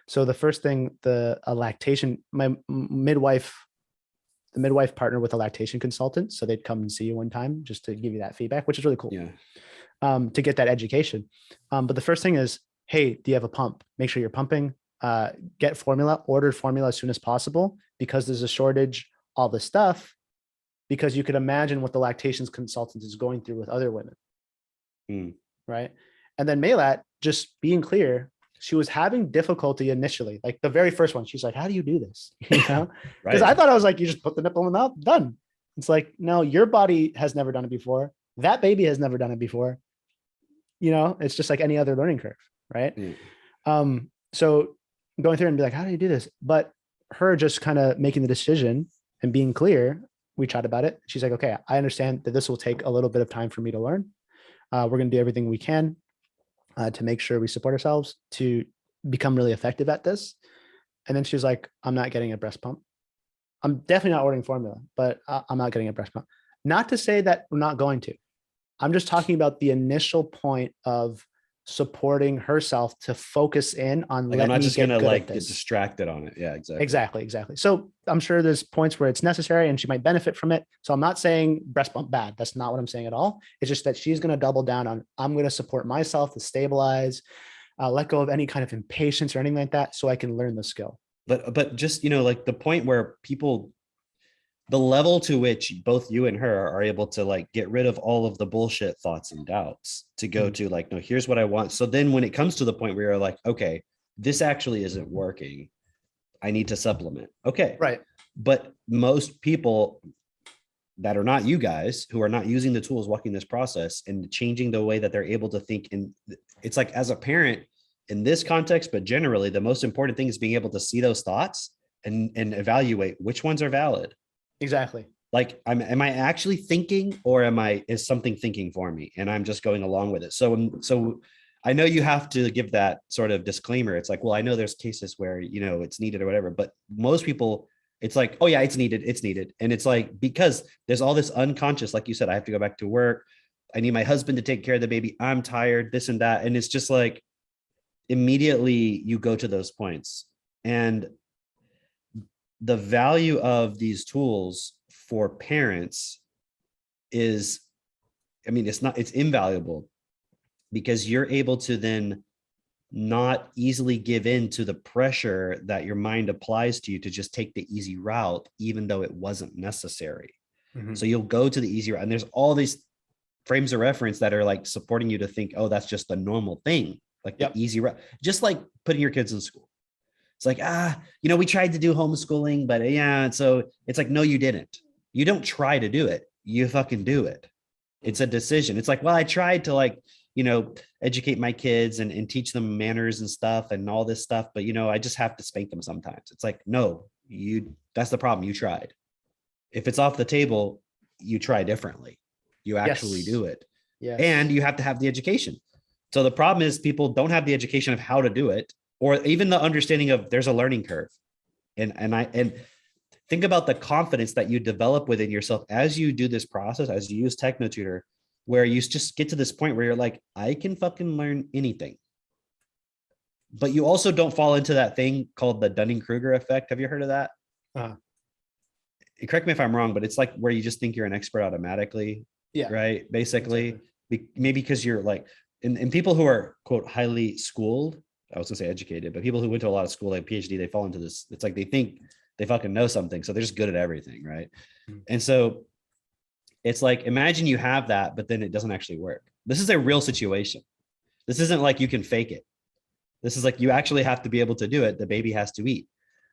Speaker 5: So the first thing, a lactation, the midwife partnered with a lactation consultant. So they'd come and see you one time just to give you that feedback, which is really cool.
Speaker 4: Yeah.
Speaker 5: To get that education. But the first thing is, hey, do you have a pump? Make sure you're pumping, get formula, order formula as soon as possible because there's a shortage, all this stuff, because you could imagine what the lactation consultant is going through with other women. Right. And then Maylat, just being clear, she was having difficulty initially, like the very first one. She's like, how do you do this? Because I thought I was like, you just put the nipple in the mouth, done. It's like, no, your body has never done it before. That baby has never done it before. It's just like any other learning curve. Right. So going through and be like, how do you do this? But her just kind of making the decision and being clear, we chat about it. She's like, okay, I understand that this will take a little bit of time for me to learn. We're going to do everything we can to make sure we support ourselves to become really effective at this. And then she was like, I'm not getting a breast pump. I'm definitely not ordering formula, but I'm not getting a breast pump. Not to say that we're not going to. I'm just talking about the initial point of supporting herself to focus in on.
Speaker 4: Like, I'm not just going to get distracted on it. Yeah, exactly.
Speaker 5: Exactly. So I'm sure there's points where it's necessary and she might benefit from it. So I'm not saying breast pump bad. That's not what I'm saying at all. It's just that she's going to double down on, I'm going to support myself to stabilize, let go of any kind of impatience or anything like that. So I can learn the skill.
Speaker 4: But just, like the point where the level to which both you and her are able to like get rid of all of the bullshit thoughts and doubts to go to like, no, here's what I want. So then when it comes to the point where you're like, okay, this actually isn't working, I need to supplement. Okay.
Speaker 5: Right.
Speaker 4: But most people that are not you guys, who are not using the tools, walking this process and changing the way that they're able to think. And it's like, as a parent in this context, but generally the most important thing is being able to see those thoughts and evaluate which ones are valid.
Speaker 5: Exactly.
Speaker 4: Like, am I actually thinking, or is something thinking for me and I'm just going along with it? So I know you have to give that sort of disclaimer. It's like, well, I know there's cases where, it's needed or whatever, but most people, it's like, oh yeah, it's needed. And it's like, because there's all this unconscious, like you said, I have to go back to work. I need my husband to take care of the baby. I'm tired, this and that. And it's just like, immediately you go to those points. And the value of these tools for parents is, it's invaluable, because you're able to then not easily give in to the pressure that your mind applies to you to just take the easy route, even though it wasn't necessary. So you'll go to the easy route, and there's all these frames of reference that are like supporting you to think, oh, that's just the normal thing, like the easy route, just like putting your kids in school. It's like, we tried to do homeschooling, but yeah. So it's like, no, you didn't. You don't try to do it. You fucking do it. It's a decision. It's like, well, I tried to educate my kids and teach them manners and stuff and all this stuff, but I just have to spank them sometimes. It's like, no, that's the problem. You tried. If it's off the table, you try differently. You actually do it.
Speaker 5: Yeah.
Speaker 4: And you have to have the education. So the problem is people don't have the education of how to do it, or even the understanding of there's a learning curve. And think about the confidence that you develop within yourself as you do this process, as you use TechnoTutor, where you just get to this point where you're like, I can fucking learn anything. But you also don't fall into that thing called the Dunning-Kruger Effect. Have you heard of that? Correct me if I'm wrong, but it's like where you just think you're an expert automatically. Yeah. Right. Basically, maybe because you're like, and people who are, quote, highly schooled, I was gonna say educated, but people who went to a lot of school, like PhD, they fall into this. It's like they think they fucking know something. So they're just good at everything. Right.
Speaker 5: Mm.
Speaker 4: And so it's like, imagine you have that, but then it doesn't actually work. This is a real situation. This isn't like you can fake it. This is like, you actually have to be able to do it. The baby has to eat.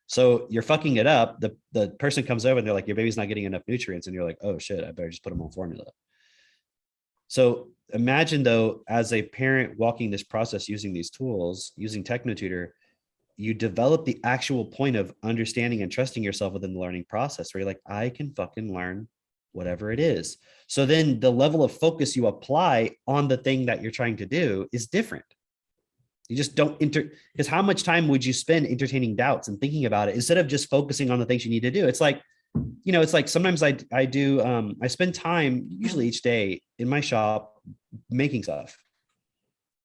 Speaker 4: So you're fucking it up. The person comes over and they're like, your baby's not getting enough nutrients. And you're like, oh shit, I better just put them on formula. So imagine though, as a parent walking this process, using these tools, using TechnoTutor, you develop the actual point of understanding and trusting yourself within the learning process where you're like, I can fucking learn whatever it is. So then the level of focus you apply on the thing that you're trying to do is different. You just don't because how much time would you spend entertaining doubts and thinking about it instead of just focusing on the things you need to do? It's like, you know, it's like sometimes I spend time usually each day in my shop making stuff.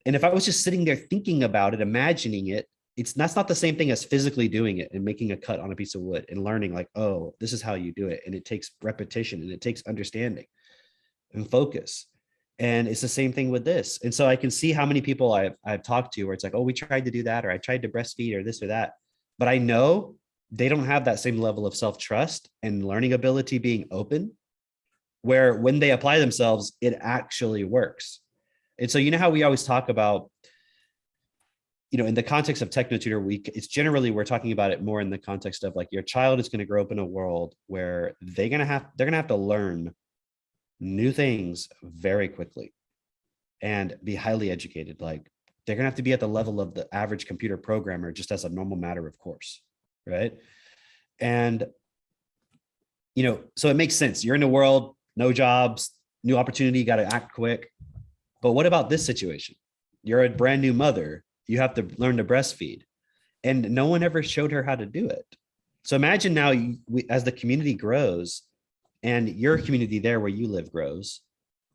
Speaker 4: And if I was just sitting there thinking about it, imagining it, that's not the same thing as physically doing it and making a cut on a piece of wood and learning like, oh, this is how you do it. And it takes repetition and it takes understanding and focus. And it's the same thing with this. And so I can see how many people I've talked to where it's like, oh, we tried to do that, or I tried to breastfeed or this or that. But I know they don't have that same level of self-trust and learning ability being open, where when they apply themselves, it actually works. And so, you know how we always talk about, you know, in the context of TechnoTutor, it's generally, we're talking about it more in the context of like, your child is going to grow up in a world where they're going to have to learn new things very quickly and be highly educated. Like they're going to have to be at the level of the average computer programmer, just as a normal matter of course. Right. And, you know, so it makes sense. You're in the world, no jobs, new opportunity, got to act quick. But what about this situation? You're a brand new mother. You have to learn to breastfeed and no one ever showed her how to do it. So imagine now as the community grows and your community there where you live grows,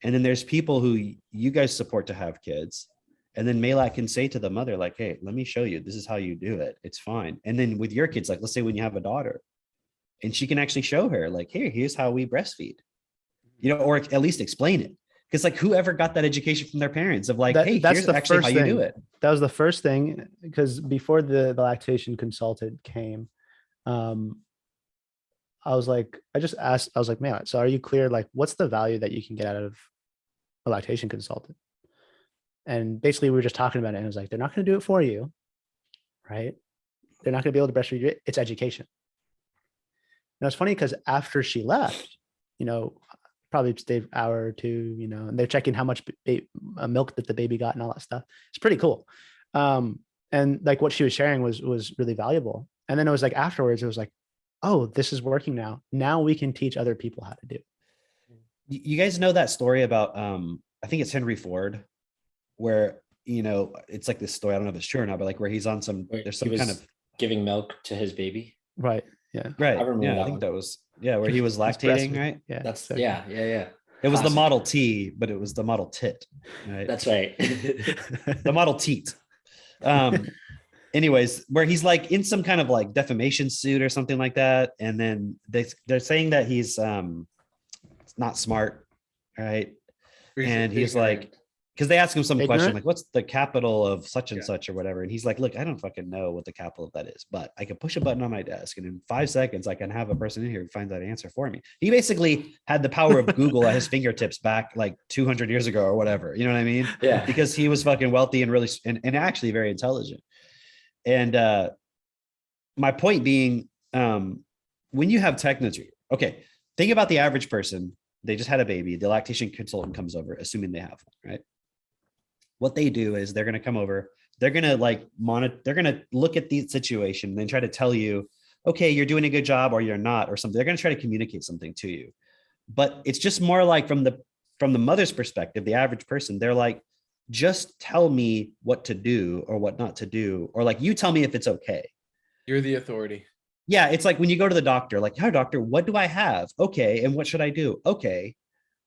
Speaker 4: and then there's people who you guys support to have kids. And then Malak can say to the mother, like, hey, let me show you, this is how you do it. It's fine. And then with your kids, like, let's say when you have a daughter and she can actually show her like, here, here's how we breastfeed, you know, or at least explain it. Because like whoever got that education from their parents of like, hey, here's actually how you do it.
Speaker 5: That was the first thing, because before the lactation consultant came, I was like, I was like, man, so are you clear? Like, what's the value that you can get out of a lactation consultant? And basically we were just talking about it and it was like, they're not going to do it for you, right? They're not going to be able to breastfeed you. It's education. And it's funny because after she left, you know, probably stayed an hour or two, you know, and they're checking how much milk that the baby got and all that stuff. It's pretty cool. And like what she was sharing was really valuable. And then it was like afterwards, it was like, oh, this is working now. Now we can teach other people how to do it.
Speaker 4: You guys know that story about, I think it's Henry Ford, where, you know, it's like this story, I don't know if it's true or not, but like where he's on there's some kind of
Speaker 3: giving milk to his baby.
Speaker 5: Right. Yeah.
Speaker 4: Right.
Speaker 3: I remember
Speaker 4: Yeah,
Speaker 3: that
Speaker 4: I think
Speaker 3: one.
Speaker 4: that was, where he was lactating, right?
Speaker 5: Yeah.
Speaker 3: That's
Speaker 5: so-
Speaker 3: yeah.
Speaker 4: It was the
Speaker 3: Classic.
Speaker 4: Model T, but it was the Model Tit, right?
Speaker 3: That's right.
Speaker 4: The Model Teat. Anyways, where he's like in some kind of like defamation suit or something like that. And then they're saying that he's not smart, right? And he's like, because they ask him some question
Speaker 5: Ignorant?
Speaker 4: like, what's the capital of such and
Speaker 6: Yeah.
Speaker 4: such or whatever? And he's like, look, I don't fucking know what the capital of that is, but I can push a button on my desk and in 5 seconds, I can have a person in here who finds that answer for me. He basically had the power of Google at his fingertips back like 200 years ago or whatever. You know what I mean?
Speaker 3: Yeah.
Speaker 4: Because he was fucking wealthy and really, and actually very intelligent. And my point being, when you have TechnoTutor, okay, think about the average person. They just had a baby. The lactation consultant comes over, assuming they have one, right? What they do is they're going to come over. They're going to like monitor. They're going to look at the situation and then try to tell you, okay, you're doing a good job or you're not, or something. They're going to try to communicate something to you. But it's just more like from the mother's perspective, the average person, they're like, just tell me what to do or what not to do, or like you tell me if it's okay.
Speaker 6: You're the authority.
Speaker 4: Yeah, it's like when you go to the doctor, like, hi, doctor, what do I have? Okay, and what should I do? Okay.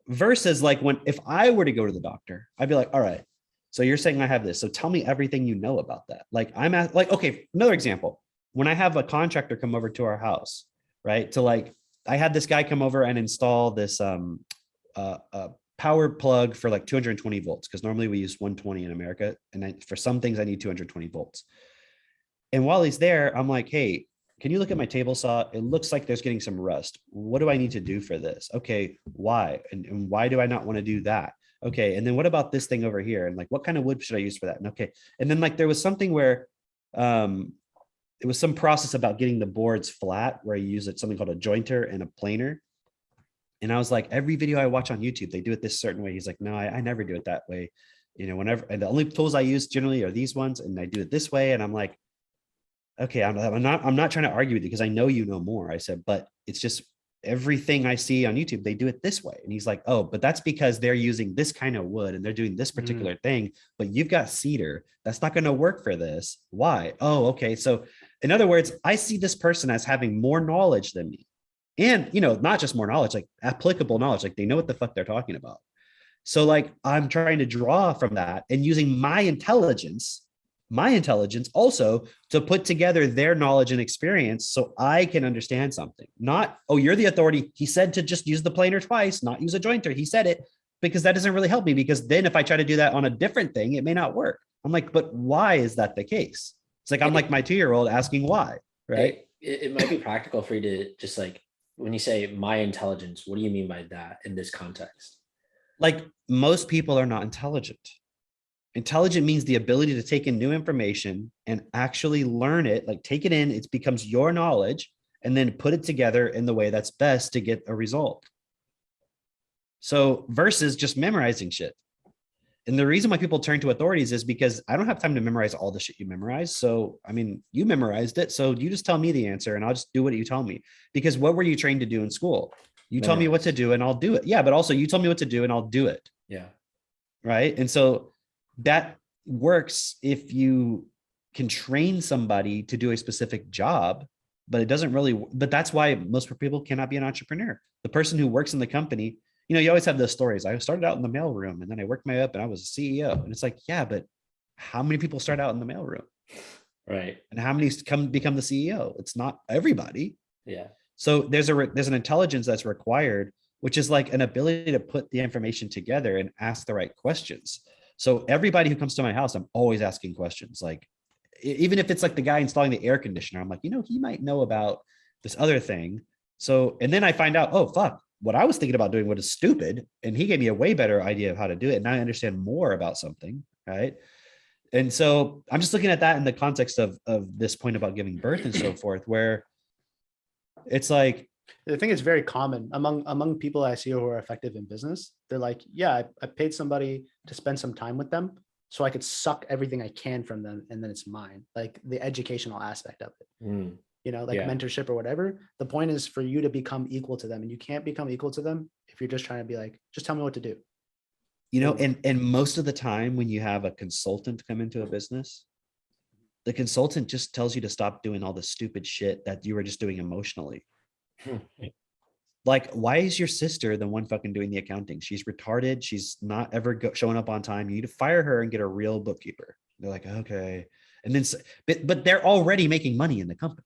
Speaker 4: Versus like if I were to go to the doctor, I'd be like, all right, so you're saying I have this. So tell me everything you know about that. Like okay, another example. When I have a contractor come over to our house, right? I had this guy come over and install this power plug for like 220 volts, because normally we use 120 in America. And for some things I need 220 volts. And while he's there, I'm like, hey, can you look at my table saw? It looks like there's getting some rust. What do I need to do for this? Okay, why? And why do I not want to do that? Okay, and then what about this thing over here? And like, what kind of wood should I use for that? And okay, and then like there was something where it was some process about getting the boards flat where you use something called a jointer and a planer. And I was like, every video I watch on YouTube, they do it this certain way. He's like, no, I never do it that way. You know, whenever, and the only tools I use generally are these ones, and I do it this way. And I'm like, okay, I'm not trying to argue with you because I know you know more. I said, but it's just everything I see on YouTube, they do it this way. And he's like, oh, but that's because they're using this kind of wood and they're doing this particular thing, but you've got cedar. That's not going to work for this. Why? Oh, okay. So in other words, I see this person as having more knowledge than me. And, you know, not just more knowledge, like applicable knowledge, like they know what the fuck they're talking about. So like, I'm trying to draw from that and using my intelligence also to put together their knowledge and experience so I can understand something. Not, oh, you're the authority. He said to just use the planer twice, not use a jointer. He said it, because that doesn't really help me, because then if I try to do that on a different thing, it may not work. I'm like, but why is that the case? It's like, I'm like my 2-year-old asking why, right?
Speaker 3: It might be practical for you to just like, when you say my intelligence, what do you mean by that in this context?
Speaker 4: Like most people are not intelligent. Intelligent means the ability to take in new information and actually learn it, like take it in, it becomes your knowledge, and then put it together in the way that's best to get a result. So versus just memorizing shit. And the reason why people turn to authorities is because I don't have time to memorize all the shit you memorize. So, I mean, you memorized it. So you just tell me the answer and I'll just do what you tell me. Because what were you trained to do in school? You tell me what to do and I'll do it. Yeah, but also you tell me what to do and I'll do it.
Speaker 3: Yeah.
Speaker 4: Right. And so that works if you can train somebody to do a specific job, but it doesn't really, but that's why most people cannot be an entrepreneur. The person who works in the company, you know, you always have those stories. I started out in the mailroom and then I worked my way up and I was a CEO. And it's like, yeah, but how many people start out in the mailroom?
Speaker 3: Right.
Speaker 4: And how many become the CEO? It's not everybody.
Speaker 3: Yeah.
Speaker 4: So there's an intelligence that's required, which is like an ability to put the information together and ask the right questions. So everybody who comes to my house, I'm always asking questions. Like, even if it's like the guy installing the air conditioner, I'm like, you know, he might know about this other thing. So, and then I find out, oh, fuck, what I was thinking about doing was stupid. And he gave me a way better idea of how to do it. And now I understand more about something. Right. And so I'm just looking at that in the context of this point about giving birth and so forth, where it's like,
Speaker 5: I think it's very common among people I see who are effective in business. They're like, yeah, I paid somebody to spend some time with them so I could suck everything I can from them. And then it's mine, like the educational aspect of it, you know, like mentorship or whatever. The point is for you to become equal to them, and you can't become equal to them if you're just trying to be like, just tell me what to do.
Speaker 4: You know, and most of the time when you have a consultant come into a business, the consultant just tells you to stop doing all the stupid shit that you were just doing emotionally. Like, why is your sister the one fucking doing the accounting? She's retarded. She's not ever showing up on time. You need to fire her and get a real bookkeeper. They're like, okay. And then, but they're already making money in the company.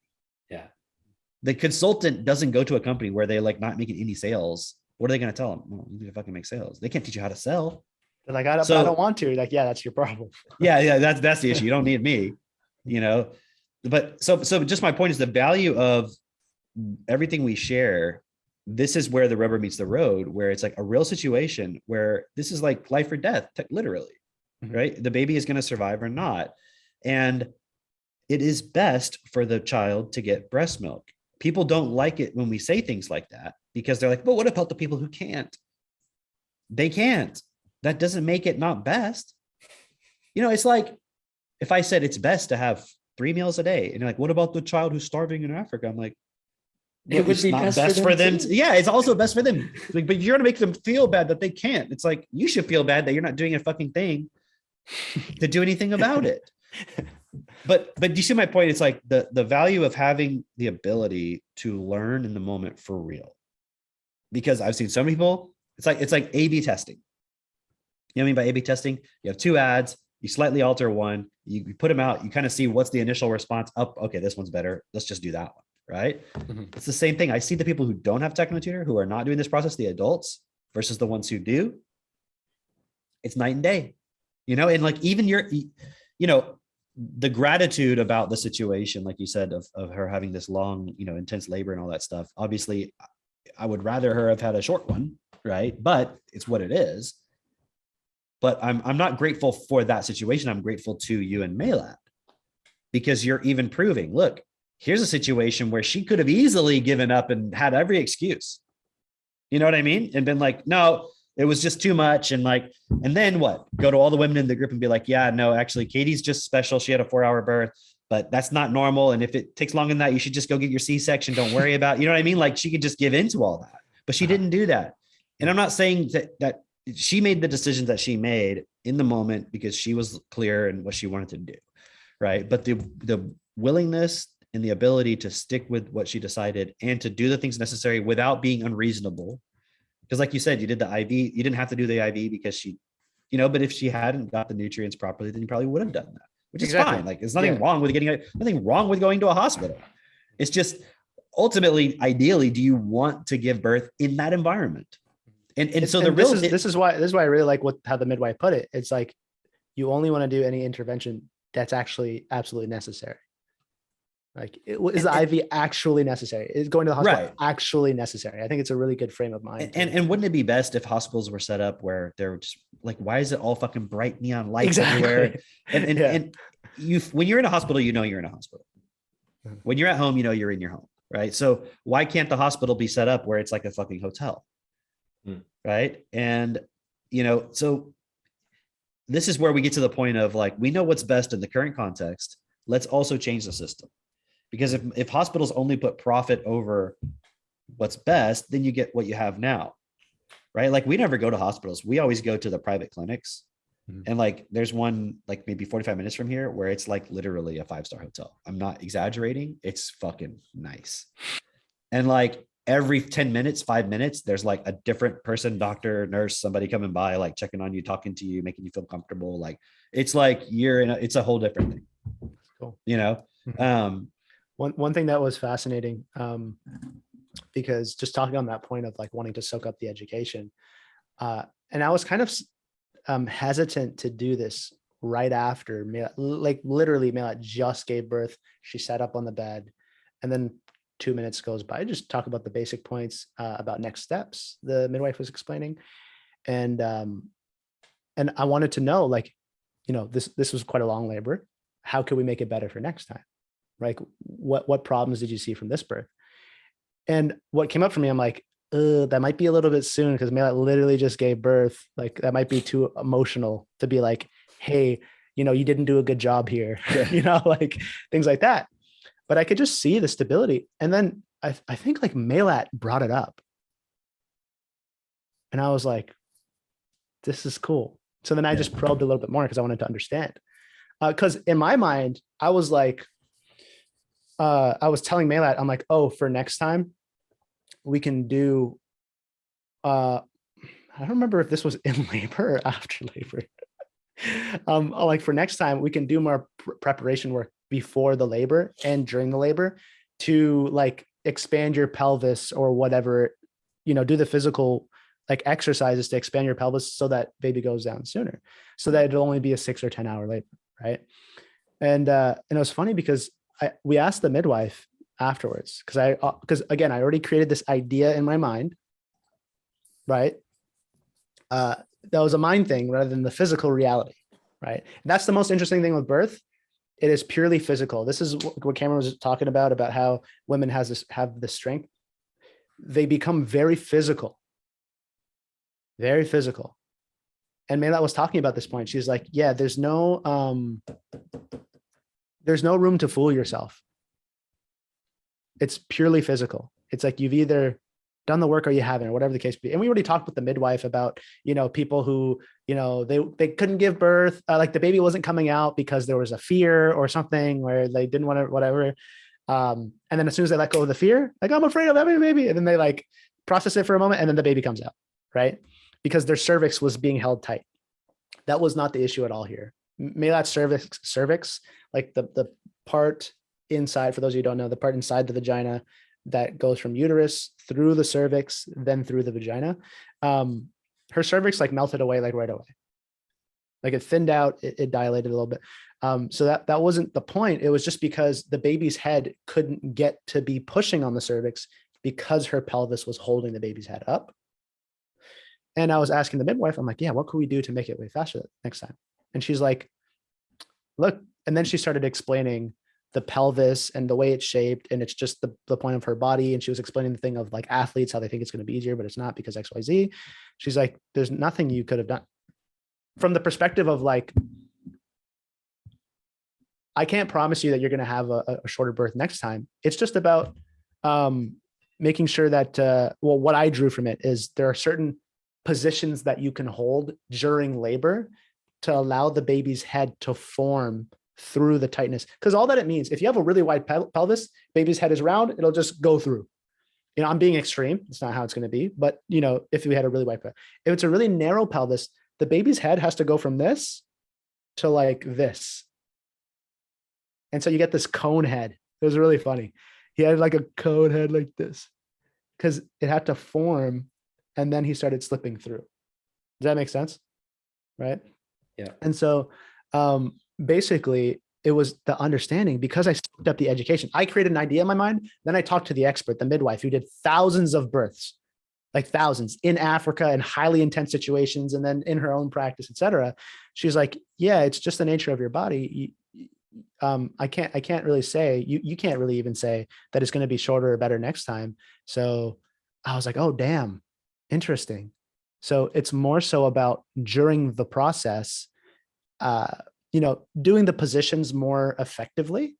Speaker 3: Yeah.
Speaker 4: The consultant doesn't go to a company where they're like not making any sales. What are they going to tell them? Well, you need to fucking make sales. They can't teach you how to sell.
Speaker 5: They're like, I don't want to. Like, yeah, that's your problem.
Speaker 4: Yeah. That's the issue. You don't need me, you know, but so just my point is the value of everything we share. This is where the rubber meets the road, where it's like a real situation where this is like life or death, literally, right? The baby is going to survive or not. And it is best for the child to get breast milk. People don't like it when we say things like that because they're like, but what about the people who can't? They can't. That doesn't make it not best. You know, it's like if I said it's best to have 3 meals a day and you're like, what about the child who's starving in Africa? I'm like,
Speaker 3: it would be
Speaker 4: not
Speaker 3: best for them
Speaker 4: too. Yeah, it's also best for them. Like, but you're gonna make them feel bad that they can't. It's like you should feel bad that you're not doing a fucking thing to do anything about it. But you see my point? It's like the value of having the ability to learn in the moment for real. Because I've seen some people, it's like A/B testing. You know what I mean by A/B testing? You have 2 ads, you slightly alter one, you put them out, you kind of see what's the initial response. Up, okay, this one's better. Let's just do that one. Right? It's the same thing. I see the people who don't have TechnoTutor, who are not doing this process, the adults versus the ones who do. It's night and day, you know, and like even you know, the gratitude about the situation, like you said, of her having this long, intense labor and all that stuff. Obviously, I would rather her have had a short one, right? But it's what it is. But I'm not grateful for that situation. I'm grateful to you and Malat, because you're even proving, look, here's a situation where she could have easily given up and had every excuse. You know what I mean? And been like, no, it was just too much. And then what? Go to all the women in the group and be like, yeah, no, actually, Katie's just special. She had a 4-hour birth, but that's not normal. And if it takes longer than that, you should just go get your C-section. Don't worry about, you know what I mean? Like, she could just give into all that, but she didn't do that. And I'm not saying that she made the decisions that she made in the moment because she was clear in what she wanted to do. Right. But the willingness and the ability to stick with what she decided and to do the things necessary without being unreasonable. Because like you said, you did the IV, you didn't have to do the IV because she, but if she hadn't got the nutrients properly, then you probably would have done that, which is fine. Like, there's nothing wrong with nothing wrong with going to a hospital. It's just ultimately, ideally, do you want to give birth in that environment? And so
Speaker 5: this is why I really like how the midwife put it. It's like, you only want to do any intervention that's actually absolutely necessary. Like, is the IV actually necessary? Is going to the hospital actually necessary? I think it's a really good frame of mind.
Speaker 4: And wouldn't it be best if hospitals were set up where they're just like, why is it all fucking bright neon lights everywhere? And when you're in a hospital, you're in a hospital. When you're at home, you're in your home, right? So why can't the hospital be set up where it's like a fucking hotel? Right. And, so this is where we get to the point of like, we know what's best in the current context. Let's also change the system. Because if hospitals only put profit over what's best, then you get what you have now, right? Like, we never go to hospitals. We always go to the private clinics. And like, there's one like maybe 45 minutes from here where it's like literally a 5-star hotel. I'm not exaggerating. It's fucking nice. And like, every 10 minutes, 5 minutes, there's like a different person, doctor, nurse, somebody coming by, like checking on you, talking to you, making you feel comfortable. Like, it's like it's a whole different thing.
Speaker 5: Cool.
Speaker 4: One
Speaker 5: thing that was fascinating, because just talking on that point of like wanting to soak up the education, and I was kind of hesitant to do this right after literally Mela just gave birth. She sat up on the bed, and then 2 minutes goes by, just talk about the basic points about next steps the midwife was explaining. And I wanted to know, like, this was quite a long labor. How could we make it better for next time? Like, what problems did you see from this birth? And what came up for me, I'm like, that might be a little bit soon, because Mela literally just gave birth. Like, that might be too emotional to be like, hey, you didn't do a good job here, like things like that. But I could just see the stability. And then I think like Malat brought it up. And I was like, this is cool. So then I just probed a little bit more because I wanted to understand. Because in my mind, I was like, I was telling Malat, I'm like, oh, for next time, we can do, I don't remember if this was in labor or after labor. Like, for next time, we can do more preparation work before the labor and during the labor to like expand your pelvis or whatever, do the physical like exercises to expand your pelvis so that baby goes down sooner, so that it'll only be a 6 or 10 hour labor. Right. And it was funny because we asked the midwife afterwards, because again, I already created this idea in my mind. Right. That was a mind thing rather than the physical reality. Right. And that's the most interesting thing with birth. It is purely physical. This is what Cameron was talking about how women have the strength. They become very physical. Very physical. And Malat was talking about this point. She's like, yeah, there's no room to fool yourself. It's purely physical. It's like, you've either done the work or you haven't, or whatever the case be. And we already talked with the midwife about, people who, they couldn't give birth, like the baby wasn't coming out because there was a fear or something where they didn't want to, whatever. And then as soon as they let go of the fear, like, I'm afraid of having a baby. And then they like process it for a moment, and then the baby comes out, right? Because their cervix was being held tight. That was not the issue at all here. Malat's cervix, like the part inside, for those of you who don't know, the part inside the vagina that goes from uterus through the cervix, then through the vagina. Her cervix like melted away, like right away. Like it thinned out, it dilated a little bit. So that wasn't the point. It was just because the baby's head couldn't get to be pushing on the cervix because her pelvis was holding the baby's head up. And I was asking the midwife, I'm like, yeah, what could we do to make it way faster next time? And she's like, look, and then she started explaining the pelvis and the way it's shaped. And it's just the point of her body. And she was explaining the thing of like athletes, how they think it's going to be easier, but it's not because XYZ. She's like, there's nothing you could have done. From the perspective of like, I can't promise you that you're going to have a shorter birth next time. It's just about making sure that, well, what I drew from it is there are certain positions that you can hold during labor to allow the baby's head to form through the tightness. Because all that it means, if you have a really wide pelvis, baby's head is round, it'll just go through. You know, I'm being extreme. It's not how it's going to be. But, you know, if we had a really wide pelvis, if it's a really narrow pelvis, the baby's head has to go from this to like this. And so you get this cone head. It was really funny. He had like a cone head like this because it had to form and then he started slipping through. Does that make sense? Right?
Speaker 3: Yeah.
Speaker 5: And so basically it was the understanding because I stepped up the education. I created an idea in my mind. Then I talked to the expert, the midwife who did thousands of births, like thousands in Africa in highly intense situations. And then in her own practice, et cetera. She's like, yeah, it's just the nature of your body. I can't really say, you can't really even say that it's going to be shorter or better next time. So I was like, oh, damn, interesting. So it's more so about during the process, you know, doing the positions more effectively.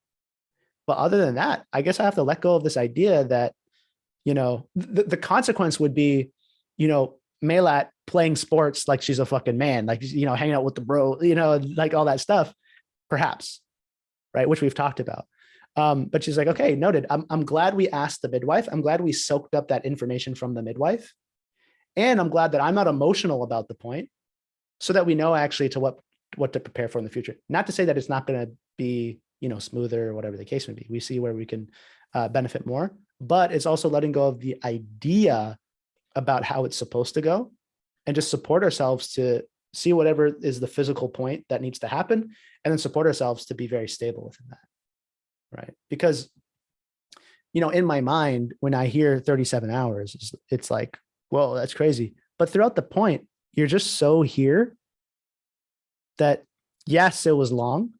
Speaker 5: But other than that, I guess I have to let go of this idea that, you know, the consequence would be, you know, Melat playing sports like she's a fucking man, like, you know, hanging out with the bro, you know, like all that stuff, perhaps. Right, which we've talked about. But she's like, okay, noted. I'm glad we asked the midwife. I'm glad we soaked up that information from the midwife. And I'm glad that I'm not emotional about the point so that we know actually to what to prepare for in the future. Not to say that it's not going to be, you know, smoother or whatever the case may be. We see where we can benefit more, but it's also letting go of the idea about how it's supposed to go and just support ourselves to see whatever is the physical point that needs to happen, and then support ourselves to be very stable within that. Right. Because, you know, in my mind, when I hear 37 hours, it's like, whoa, that's crazy. But throughout the point, you're just so here that yes, it was long,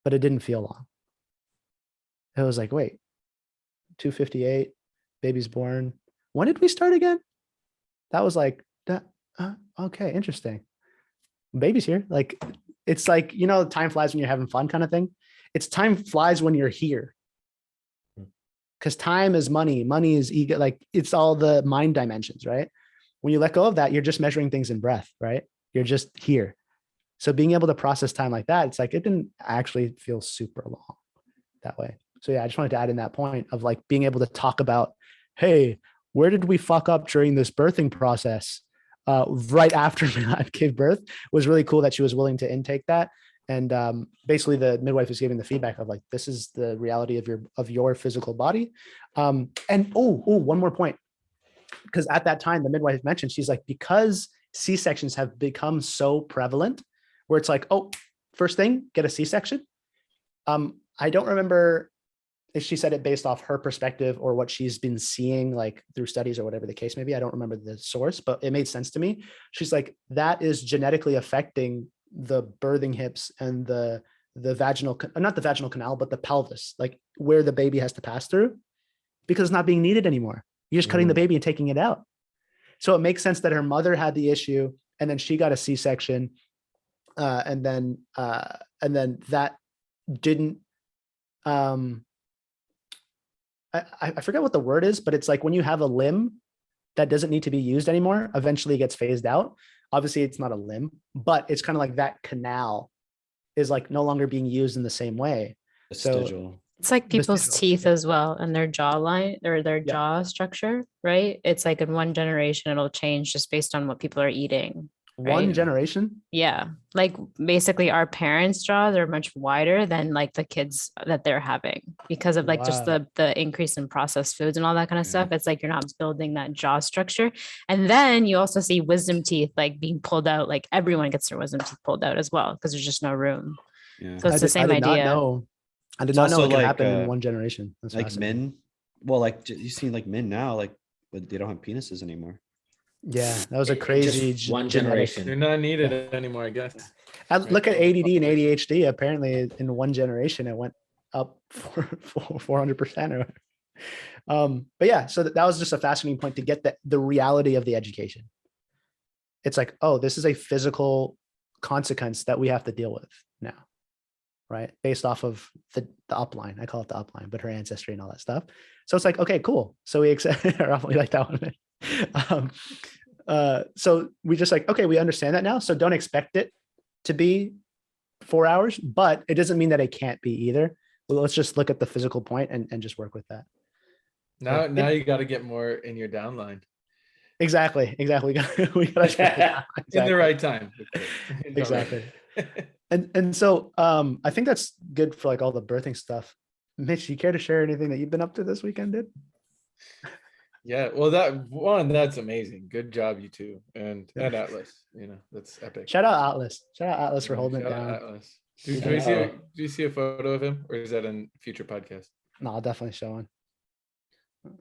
Speaker 5: but it didn't feel long. It was like, wait, 2:58, baby's born. When did we start again? That was like, that, okay, interesting. Baby's here. Like, it's like, you know, time flies when you're having fun kind of thing. It's time flies when you're here. Because time is money. Money is ego. Like, it's all the mind dimensions, right? When you let go of that, you're just measuring things in breath, right? You're just here. So being able to process time like that, it's like, it didn't actually feel super long that way. So yeah, I just wanted to add in that point of like being able to talk about, hey, where did we fuck up during this birthing process? Right after I gave birth, was really cool that she was willing to intake that. And basically the midwife is giving the feedback of like, this is the reality of your physical body. And one more point, because at that time the midwife mentioned, she's like, because C-sections have become so prevalent where it's like, oh, first thing, get a C-section. I don't remember if she said it based off her perspective or what she's been seeing like through studies or whatever the case may be. I don't remember the source, but it made sense to me. She's like, that is genetically affecting the birthing hips and the vaginal, not the vaginal canal, but the pelvis, like where the baby has to pass through, because it's not being needed anymore. You're just cutting the baby and taking it out. So it makes sense that her mother had the issue and then she got a C-section. And then that didn't, I forget what the word is, but it's like when you have a limb that doesn't need to be used anymore, eventually it gets phased out. Obviously it's not a limb, but it's kind of like that canal is like no longer being used in the same way.
Speaker 4: Vestigial.
Speaker 2: It's like people's
Speaker 5: Vestigial,
Speaker 2: teeth
Speaker 5: yeah.
Speaker 2: as well, and their jawline or their
Speaker 5: Yeah.
Speaker 2: jaw structure, right? It's like in one generation, it'll change just based on what people are eating.
Speaker 5: One
Speaker 2: Right.
Speaker 5: generation.
Speaker 2: Yeah. Like basically our parents' jaws are much wider than like the kids that they're having because of like just
Speaker 5: Wow.
Speaker 2: the increase in processed foods and all that kind of
Speaker 4: Yeah.
Speaker 2: stuff. It's like you're not building that jaw structure. And then you also see wisdom teeth like being pulled out. Like everyone gets their wisdom teeth pulled out as well because there's just no room.
Speaker 4: Yeah.
Speaker 2: So it's the
Speaker 5: I
Speaker 2: same
Speaker 5: did not
Speaker 2: idea.
Speaker 5: know. I did
Speaker 4: It's
Speaker 5: not know
Speaker 4: also
Speaker 5: it could
Speaker 4: like,
Speaker 5: happen in one generation. That's
Speaker 4: like
Speaker 5: fascinating.
Speaker 4: men. Well, like you see like men now, like but they don't have penises anymore.
Speaker 5: Yeah, that was a
Speaker 3: In just
Speaker 5: crazy
Speaker 3: one
Speaker 5: genetic.
Speaker 3: generation.
Speaker 6: They're not needed anymore, I guess.
Speaker 5: Look at ADD and ADHD. Apparently, in one generation, it went up 400%. But yeah, so that was just a fascinating point to get the reality of the education. It's like, oh, this is a physical consequence that we have to deal with now, right? Based off of the upline. I call it the upline, but her ancestry and all that stuff. So it's like, okay, cool. So we accept, or we like that one. So we just like, okay, we understand that now. So don't expect it to be 4 hours, but it doesn't mean that it can't be either. Well, let's just look at the physical point and just work with that.
Speaker 6: Now you got to get more in your downline
Speaker 5: Exactly. We gotta check it out.
Speaker 6: in the
Speaker 5: Exactly.
Speaker 6: right time.
Speaker 5: Exactly. And so I think that's good for like all the birthing stuff. Mitch, you care to share anything that you've been up to this weekend, dude?
Speaker 6: Yeah, well, that's amazing. Good job, you two, and Atlas. You know, that's epic.
Speaker 5: Shout out Atlas. Shout out Atlas for holding it
Speaker 6: Shout out
Speaker 5: down.
Speaker 6: Atlas.
Speaker 5: He's
Speaker 6: Do
Speaker 5: been-
Speaker 6: you see a photo of him, or is that in future podcast?
Speaker 5: No, I'll definitely show one.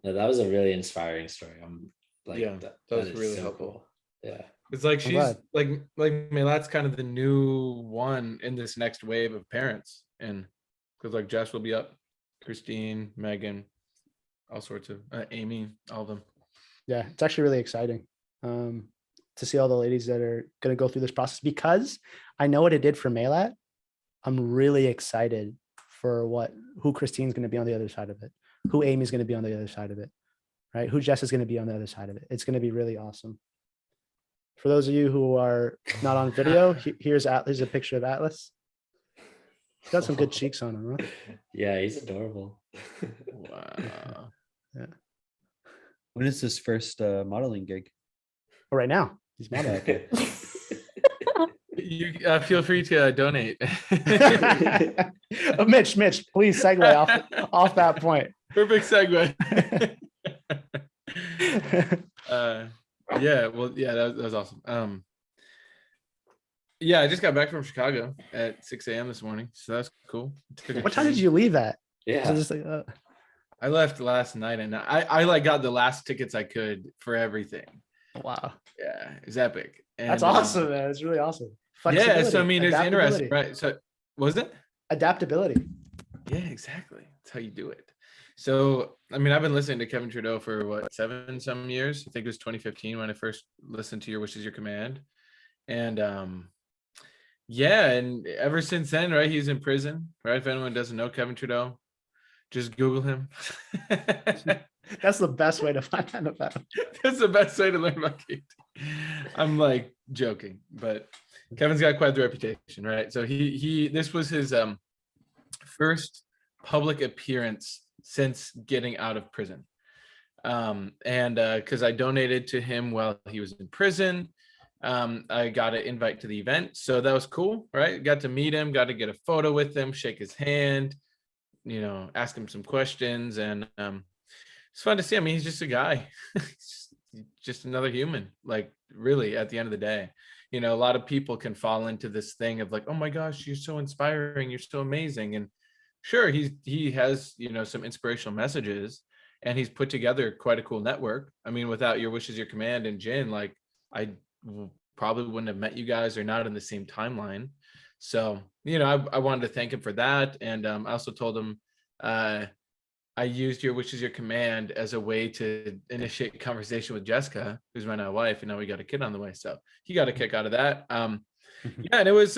Speaker 3: No, that was a really inspiring story. I'm like,
Speaker 6: Yeah, that was
Speaker 3: is
Speaker 6: really
Speaker 3: so
Speaker 6: helpful.
Speaker 3: cool. Yeah.
Speaker 6: It's like
Speaker 5: I'm
Speaker 6: she's
Speaker 5: glad.
Speaker 6: like Melat's kind of the new one in this next wave of parents, and because like Jess will be up, Christine, Megan, all sorts of Amy, all of them.
Speaker 5: Yeah, it's actually really exciting to see all the ladies that are going to go through this process, because I know what it did for Melat. I'm really excited for who Christine's going to be on the other side of it, who Amy's going to be on the other side of it, right? Who Jess is going to be on the other side of it. It's going to be really awesome. For those of you who are not on video, here's a picture of Atlas. He's got some good cheeks on him, huh?
Speaker 3: Yeah, he's adorable.
Speaker 6: Wow.
Speaker 5: Yeah.
Speaker 4: When is this first modeling gig?
Speaker 5: But right now, he's modeling.
Speaker 3: Okay.
Speaker 6: You feel free to donate.
Speaker 5: Oh, Mitch, please segue off that point.
Speaker 6: Perfect segue. Yeah, well, yeah, that was awesome. Yeah, I just got back from Chicago at 6 a.m. this morning, so that's cool.
Speaker 5: What time did you leave at?
Speaker 3: Yeah.
Speaker 5: So just like,
Speaker 6: I left last night, and I like got the last tickets I could for everything.
Speaker 5: wow,
Speaker 6: Yeah, it's epic. And,
Speaker 5: that's awesome, man. It's really awesome.
Speaker 6: Yeah, so I
Speaker 5: Flexibility,
Speaker 6: mean, it's interesting,
Speaker 5: adaptability.
Speaker 6: right? So was it?
Speaker 5: Adaptability.
Speaker 6: Yeah, exactly. That's how you do it. So, I mean, I've been listening to Kevin Trudeau for what, 7 some years? I think it was 2015 when I first listened to Your Wish Is Your Command. And yeah, and ever since then, right, he's in prison, right? If anyone doesn't know Kevin Trudeau, just Google him.
Speaker 5: That's the best way to find out about him.
Speaker 6: That's the best way to learn about KT. I'm like joking, but Kevin's got quite the reputation, right? So this was his first public appearance since getting out of prison. And because I donated to him while he was in prison, I got an invite to the event. So that was cool, right? Got to meet him, got to get a photo with him, shake his hand, ask him some questions. And it's fun to see. I mean, he's just a guy, just another human, like really at the end of the day. A lot of people can fall into this thing of like, oh my gosh, you're so inspiring, you're so amazing. And sure, he has, some inspirational messages, and he's put together quite a cool network. I mean, without Your Wish Is Your Command and Jin, like I probably wouldn't have met you guys, or not in the same timeline. So, I wanted to thank him for that. And I also told him I used Your Wish Is Your Command as a way to initiate conversation with Jessica, who's my now wife, and now we got a kid on the way. So he got a kick out of that. Yeah, and it was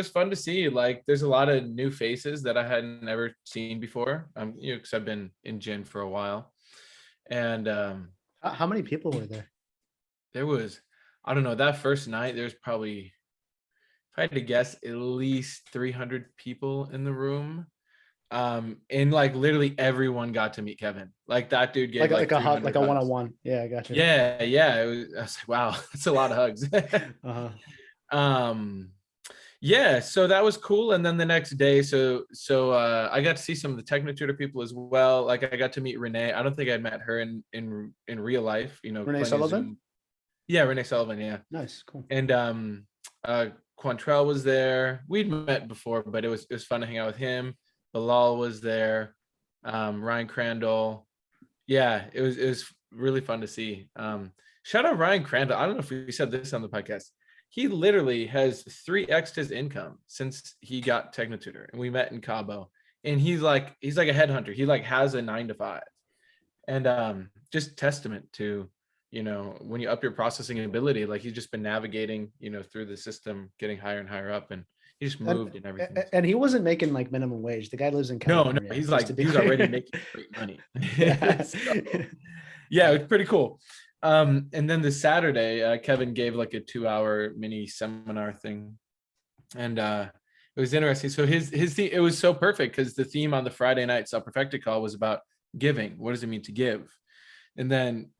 Speaker 6: fun to see. Like, there's a lot of new faces that I hadn't ever seen before. Because I've been in Gin for a while. And
Speaker 5: How many people were there?
Speaker 6: there was, I don't know, that first night, there's probably, if I had to guess, at least 300 people in the room. And like literally everyone got to meet Kevin. Like that dude gave
Speaker 5: like a hug,
Speaker 6: 300
Speaker 5: like a
Speaker 6: hugs.
Speaker 5: one-on-one. Yeah, I got you.
Speaker 6: Yeah, yeah. I was like, wow, that's a lot of hugs.
Speaker 5: Uh-huh.
Speaker 6: Yeah, so that was cool. And then the next day, I got to see some of the Technotutor people as well. Like I got to meet Renee. I don't think I'd met her in real life, you know,
Speaker 5: Renee
Speaker 6: plenty of
Speaker 5: Sullivan?
Speaker 6: Zoom. Yeah, Renee Sullivan, yeah.
Speaker 5: Nice, cool.
Speaker 6: And Quantrell was there. We'd met before, but it was fun to hang out with him. Bilal was there. Ryan Crandall. Yeah, it was really fun to see. Shout out Ryan Crandall. I don't know if we said this on the podcast. He literally has 3x'd his income since he got Technotutor, and we met in Cabo. And he's like a headhunter. He like has a 9 to 5, and just testament to, you know, when you up your processing ability, like he's just been navigating, you know, through the system, getting higher and higher up, and he just moved and everything.
Speaker 5: And he wasn't making like minimum wage. The guy lives in
Speaker 6: No,
Speaker 5: California.
Speaker 6: he's
Speaker 5: just
Speaker 6: like
Speaker 5: to be
Speaker 6: he's already
Speaker 5: clear.
Speaker 6: making great money.
Speaker 5: Yeah.
Speaker 6: So, yeah, it's pretty cool. And then the Saturday, Kevin gave like a 2-hour mini seminar thing, and it was interesting. So his theme, it was so perfect because the theme on the Friday night Self Perfected call was about giving. What does it mean to give? And then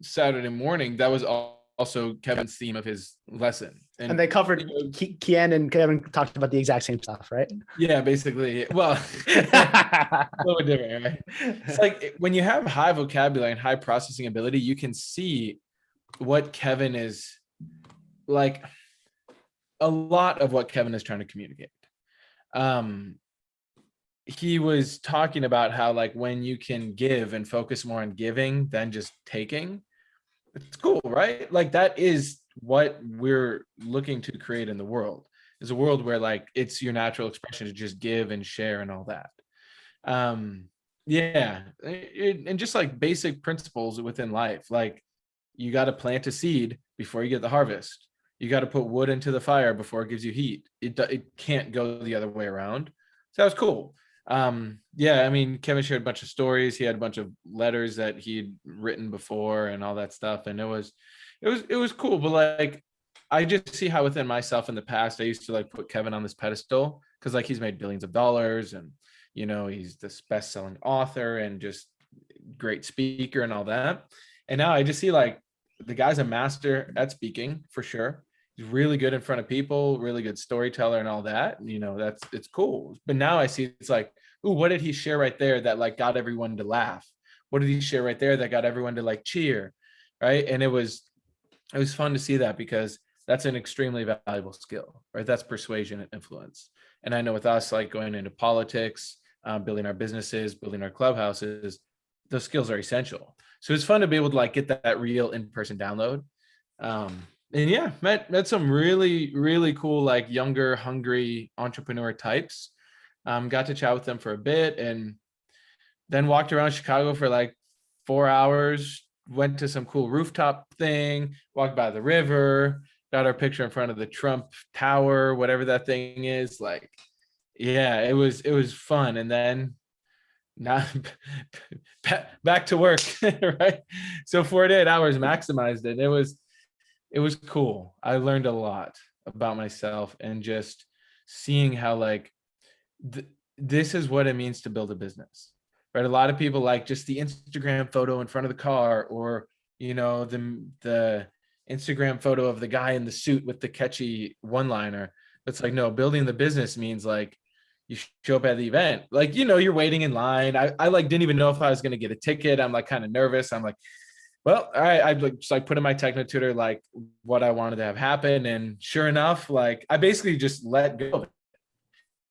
Speaker 6: Saturday morning, that was also Kevin's theme of his lesson.
Speaker 5: And they covered, Kian and Kevin talked about the exact same stuff, right?
Speaker 6: Yeah, basically. Well, a little different, right? It's like when you have high vocabulary and high processing ability, you can see what Kevin is like, a lot of what Kevin is trying to communicate. He was talking about how like when you can give and focus more on giving than just taking, it's cool, right? Like that is what we're looking to create in the world, is a world where like it's your natural expression to just give and share and all that. Yeah, and just like basic principles within life, like you got to plant a seed before you get the harvest. You got to put wood into the fire before it gives you heat. It can't go the other way around. So that was cool. Yeah, I mean, Kevin shared a bunch of stories. He had a bunch of letters that he'd written before and all that stuff, and it was cool. But like, I just see how within myself in the past, I used to like put Kevin on this pedestal because like he's made billions of dollars, and you know, he's this best-selling author and just great speaker and all that. And now I just see like the guy's a master at speaking for sure. He's really good in front of people, really good storyteller and all that. And, you know, it's cool. But now I see it's like, ooh, what did he share right there that like got everyone to laugh? What did he share right there that got everyone to like cheer? Right. And it was fun to see that, because that's an extremely valuable skill, right? That's persuasion and influence. And I know with us, like going into politics, building our businesses, building our clubhouses, those skills are essential. So it's fun to be able to like get that real in-person download. And yeah, met some really, really cool, like younger, hungry entrepreneur types. Got to chat with them for a bit, and then walked around Chicago for like 4 hours, went to some cool rooftop thing, walked by the river, got our picture in front of the Trump Tower, whatever that thing is. Like, yeah, it was fun. And then now back to work, right? So 48 hours maximized it. It was cool. I learned a lot about myself, and just seeing how like this is what it means to build a business, right? A lot of people like just the Instagram photo in front of the car, or, you know, the Instagram photo of the guy in the suit with the catchy one-liner. It's like, no, building the business means like you show up at the event, like, you know, you're waiting in line. I like didn't even know if I was going to get a ticket. I'm like kind of nervous. I'm like, well, all right, I just like put in my Technotutor like what I wanted to have happen, and sure enough, like I basically just let go of it.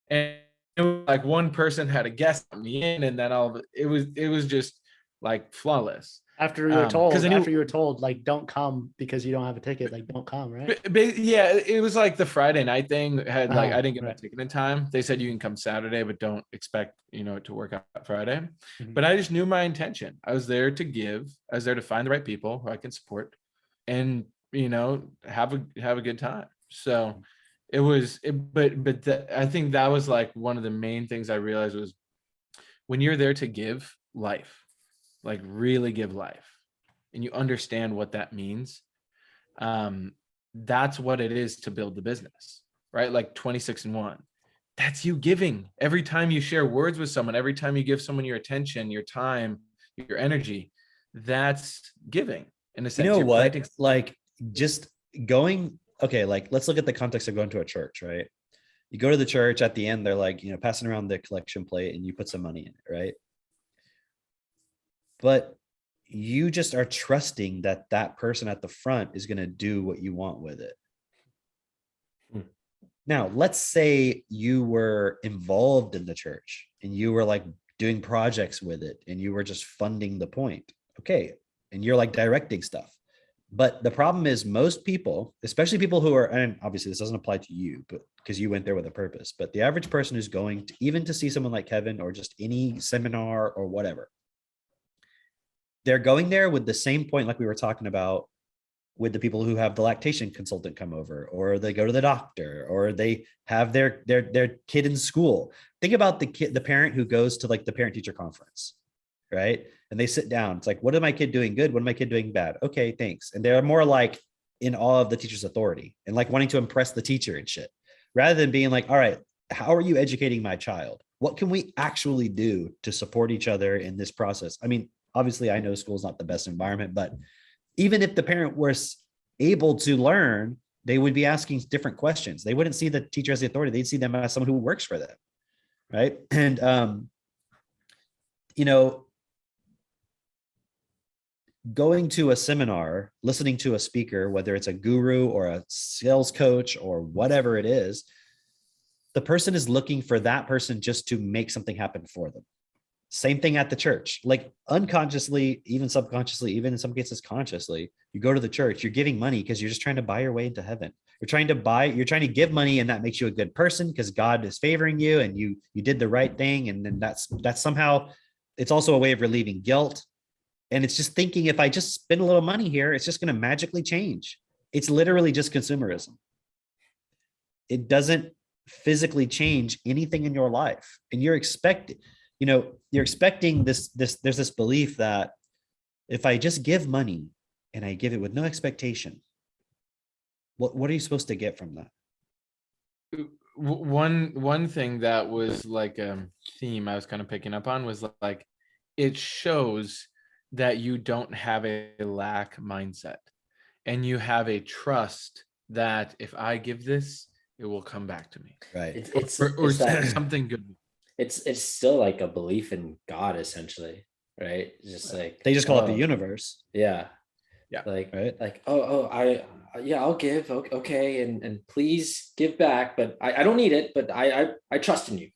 Speaker 6: And it was like one person had a guest me in, and then it was just like flawless.
Speaker 5: After you were told, like, don't come because you don't have a ticket, like, don't come, right?
Speaker 6: Yeah, it was like the Friday night thing had like, I didn't get my
Speaker 5: right.
Speaker 6: ticket in time. They said you can come Saturday, but don't expect, you know, it to work out Friday.
Speaker 5: Mhm.
Speaker 6: But I just knew my intention. I was there to give. I was there to find the right people who I can support, and, you know, have a good time. So I think that was like one of the main things I realized was when you're there to give life, like really give life, and you understand what that means, that's what it is to build the business, right? Like 26 and 1. that's you giving. Every time you share words with someone, every time you give someone your attention, your time, your energy, that's giving. In a sense,
Speaker 4: You know
Speaker 6: you're
Speaker 4: what?
Speaker 6: planting.
Speaker 4: Like just going, okay, like let's look at the context of going to a church, right? You go to the church at the end, they're like, passing around the collection plate and you put some money in it, right? But you just are trusting that that person at the front is going to do what you want with it. Now, let's say you were involved in the church and you were like doing projects with it and you were just funding the point. Okay. And you're like directing stuff. But the problem is most people, especially people who are, and obviously this doesn't apply to you, but because you went there with a purpose, but the average person who's going to, even to see someone like Kevin or just any seminar or whatever, they're going there with the same point, like we were talking about with the people who have the lactation consultant come over, or they go to the doctor, or they have their kid in school. Think about the parent who goes to like the parent teacher conference, right? And they sit down. It's like, what is my kid doing good? What is my kid doing bad? Okay, thanks. And they're more like in awe of the teacher's authority and like wanting to impress the teacher and shit, rather than being like, all right, how are you educating my child? What can we actually do to support each other in this process? I mean, obviously I know school is not the best environment, but even if the parent was able to learn, they would be asking different questions. They wouldn't see the teacher as the authority. They'd see them as someone who works for them. Right. And, going to a seminar, listening to a speaker, whether it's a guru or a sales coach or whatever it is, the person is looking for that person just to make something happen for them. Same thing at the church, like unconsciously, even subconsciously, even in some cases consciously, you go to the church, you're giving money because you're just trying to buy your way into heaven. You're trying to give money, and that makes you a good person because God is favoring you and you did the right thing. And then that's somehow, it's also a way of relieving guilt. And it's just thinking, if I just spend a little money here, it's just going to magically change. It's literally just consumerism. It doesn't physically change anything in your life. And you're expecting this, there's this belief that if I just give money and I give it with no expectation, what are you supposed to get from that?
Speaker 6: One thing that was like a theme I was kind of picking up on was like, it shows that you don't have a lack mindset and you have a trust that if I give this, it will come back to me.
Speaker 4: Right.
Speaker 3: It's
Speaker 6: Something good.
Speaker 3: It's still like a belief in God, essentially, right? Just like
Speaker 4: they just call it the universe.
Speaker 3: Yeah.
Speaker 6: Right.
Speaker 3: Like I'll give, okay, and please give back, but I don't need it, but I trust in you.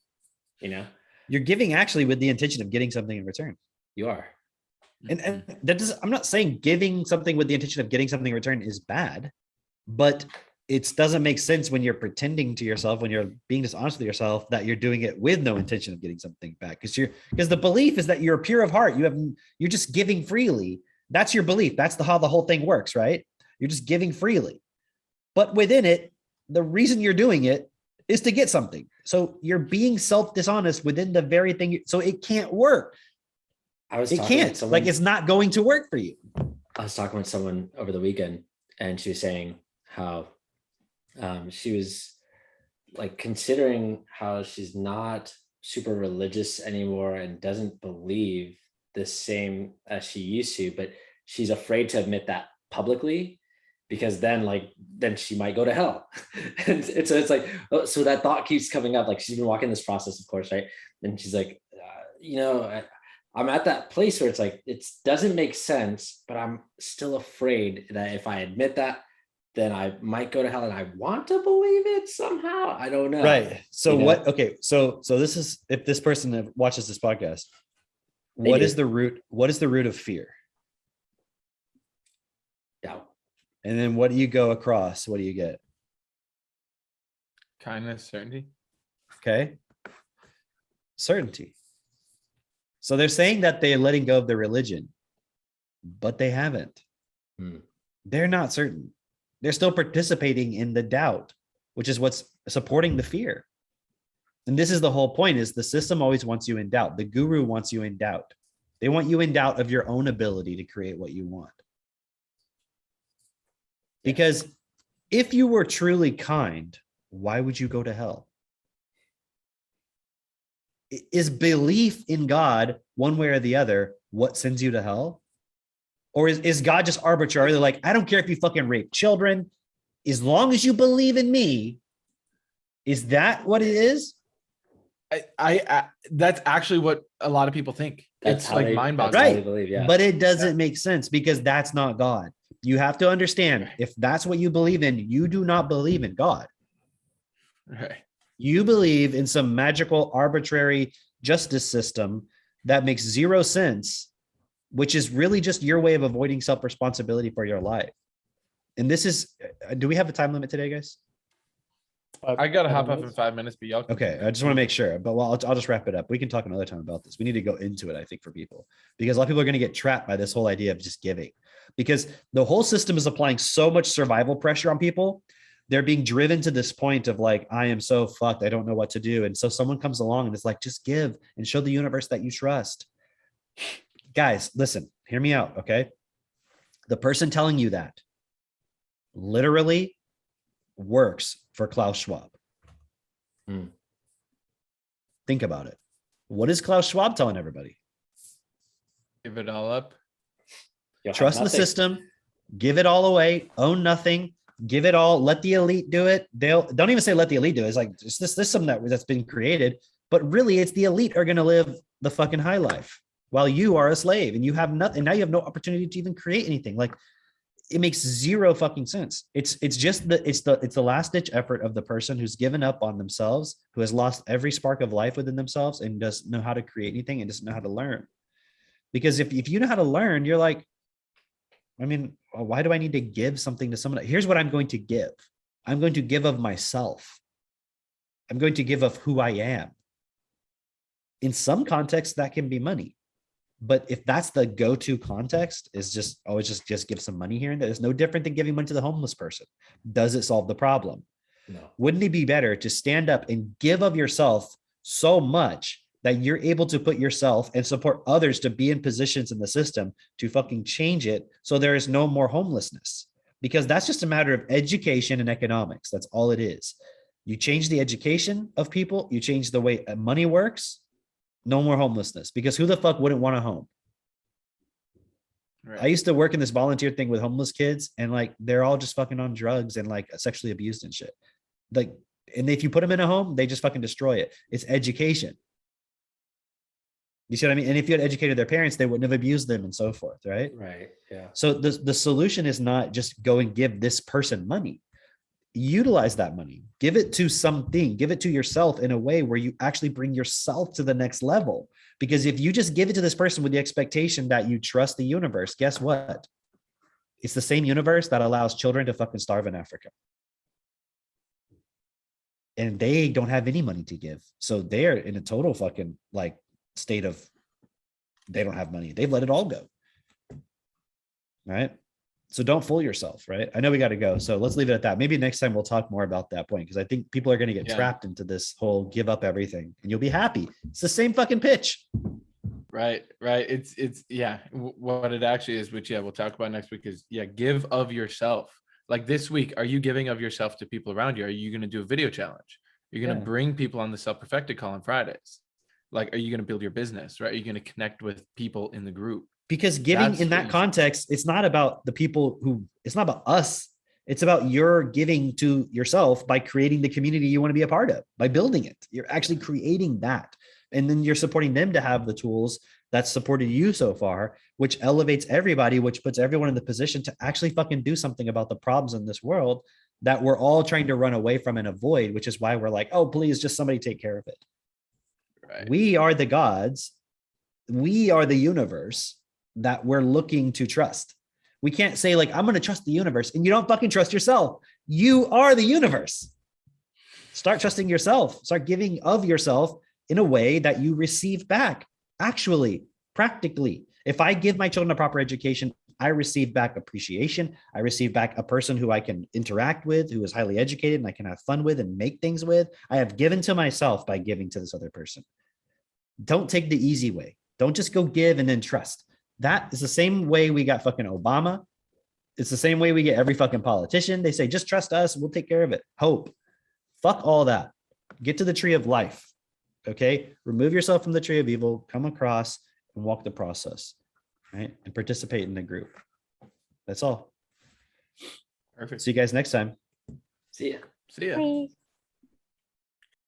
Speaker 4: You're giving actually with the intention of getting something in return.
Speaker 3: You are.
Speaker 4: And that does, I'm not saying giving something with the intention of getting something in return is bad, but it doesn't make sense when you're pretending to yourself, when you're being dishonest with yourself, that you're doing it with no intention of getting something back. Because the belief is that you're pure of heart. You're just giving freely. That's your belief. That's how the whole thing works, right? You're just giving freely. But within it, the reason you're doing it is to get something. So you're being self-dishonest within the very thing. So it can't work. It's not going to work for you.
Speaker 3: I was talking with someone over the weekend, and she was saying how she was like considering how she's not super religious anymore and doesn't believe the same as she used to, but she's afraid to admit that publicly because then she might go to hell. and so it's like, so that thought keeps coming up. Like she's been walking this process, of course, right? And she's like, I'm at that place where it's like, it doesn't make sense, but I'm still afraid that if I admit that, then I might go to hell, and I want to believe it somehow. I don't know.
Speaker 4: Right. So okay. So this is, if this person watches this podcast, what is the root of fear?
Speaker 3: Doubt.
Speaker 4: And then what do you go across? What do you get?
Speaker 6: Kindness, certainty.
Speaker 4: Okay. Certainty. So they're saying that they're letting go of their religion, but they haven't. They're not certain. They're still participating in the doubt, which is what's supporting the fear. And this is the whole point, is the system always wants you in doubt. The guru wants you in doubt. They want you in doubt of your own ability to create what you want. Because if you were truly kind, why would you go to hell? is belief in God one way or the other what sends you to hell? Or is God just arbitrarily like, I don't care if you fucking rape children, as long as you believe in me? Is that what it is?
Speaker 6: I that's actually what a lot of people think.
Speaker 3: That's
Speaker 6: It's
Speaker 3: how
Speaker 6: like
Speaker 3: they-
Speaker 6: mind
Speaker 3: that's
Speaker 6: boggling.
Speaker 3: how
Speaker 4: Right.
Speaker 3: they believe, yeah.
Speaker 4: But it doesn't make sense because that's not God. You have to understand, if that's what you believe in, you do not believe in God.
Speaker 6: Right.
Speaker 4: You believe in some magical, arbitrary justice system that makes zero sense, which is really just your way of avoiding self-responsibility for your life. And this is, do we have a time limit today, guys?
Speaker 6: I gotta hop off in 5 minutes, but y'all.
Speaker 4: Okay, I just want to make sure, but well, I'll just wrap it up. We can talk another time about this. We need to go into it, I think, for people, because a lot of people are going to get trapped by this whole idea of just giving, because the whole system is applying so much survival pressure on people. They're being driven to this point of like, I am so fucked, I don't know what to do. And so someone comes along and it's like, just give and show the universe that you trust. Guys, listen, hear me out, okay? The person telling you that literally works for Klaus Schwab. Think about it. What is Klaus Schwab telling everybody?
Speaker 6: Give it all up.
Speaker 3: You'll have
Speaker 4: Trust the
Speaker 3: nothing.
Speaker 4: system, give it all away, own nothing, give it all, let the elite do it. They'll don't even say let the elite do it. It's like it's this system that's been created, but really it's the elite are going to live the fucking high life while you are a slave and you have nothing. Now you have no opportunity to even create anything. Like, it makes zero fucking sense. It's just the last ditch effort of the person who's given up on themselves, who has lost every spark of life within themselves and doesn't know how to create anything and doesn't know how to learn. Because if you know how to learn, you're like, I mean, why do I need to give something to someone? Here's what I'm going to give. I'm going to give of myself. I'm going to give of who I am. In some contexts, that can be money. But if that's the go-to context, is just always just give some money here and there. It's no different than giving money to the homeless person. Does it solve the problem?
Speaker 3: No.
Speaker 4: Wouldn't it be better to stand up and give of yourself so much that you're able to put yourself and support others to be in positions in the system to fucking change it so there is no more homelessness? Because that's just a matter of education and economics. That's all it is. You change the education of people, you change the way money works, no more homelessness. Because who the fuck wouldn't want a home?
Speaker 6: Right.
Speaker 4: I used to work in this volunteer thing with homeless kids, and like they're all just fucking on drugs and like sexually abused and shit. Like, and if you put them in a home, they just fucking destroy it. It's education. You see what I mean? And if you had educated their parents, they wouldn't have abused them and so forth, right?
Speaker 3: Right. Yeah.
Speaker 4: So the solution is not just go and give this person money. Utilize that money, give it to something, give it to yourself in a way where you actually bring yourself to the next level. Because if you just give it to this person with the expectation that you trust the universe, guess what? It's the same universe that allows children to fucking starve in Africa. And they don't have any money to give. So they're in a total fucking like state of, they don't have money. They've let it all go. Right? So don't fool yourself, right? I know we got to go. So let's leave it at that. Maybe next time we'll talk more about that point, because I think people are going to get trapped into this whole give up everything and you'll be happy. It's the same fucking pitch.
Speaker 6: Right. It's yeah. What it actually is, which we'll talk about next week, is give of yourself. Like this week, are you giving of yourself to people around you? Are you going to do a video challenge? You're going to bring people on the Self-Perfected call on Fridays. Like, are you going to build your business, right? Are you going to connect with people in the group?
Speaker 4: Because giving in that context, it's not about the people who, it's not about us. It's about your giving to yourself by creating the community you want to be a part of, by building it. You're actually creating that. And then you're supporting them to have the tools that supported you so far, which elevates everybody, which puts everyone in the position to actually fucking do something about the problems in this world that we're all trying to run away from and avoid, which is why we're like, oh, please, just somebody take care of it. Right. We are the gods. We are the universe that we're looking to trust. We can't say like, I'm going to trust the universe, and you don't fucking trust yourself. You are the universe. Start trusting yourself. Start giving of yourself in a way that you receive back. Actually, practically, if I give my children a proper education, I receive back appreciation. I receive back a person who I can interact with, who is highly educated and I can have fun with and make things with. I have given to myself by giving to this other person. Don't take the easy way. Don't just go give and then trust. That is the same way we got fucking Obama. It's the same way we get every fucking politician. They say, just trust us. We'll take care of it. Hope. Fuck all that. Get to the tree of life. Okay. Remove yourself from the tree of evil, come across and walk the process, right? And participate in the group. That's all.
Speaker 6: Perfect.
Speaker 4: See you guys next time.
Speaker 3: See ya.
Speaker 6: See ya.
Speaker 2: Bye.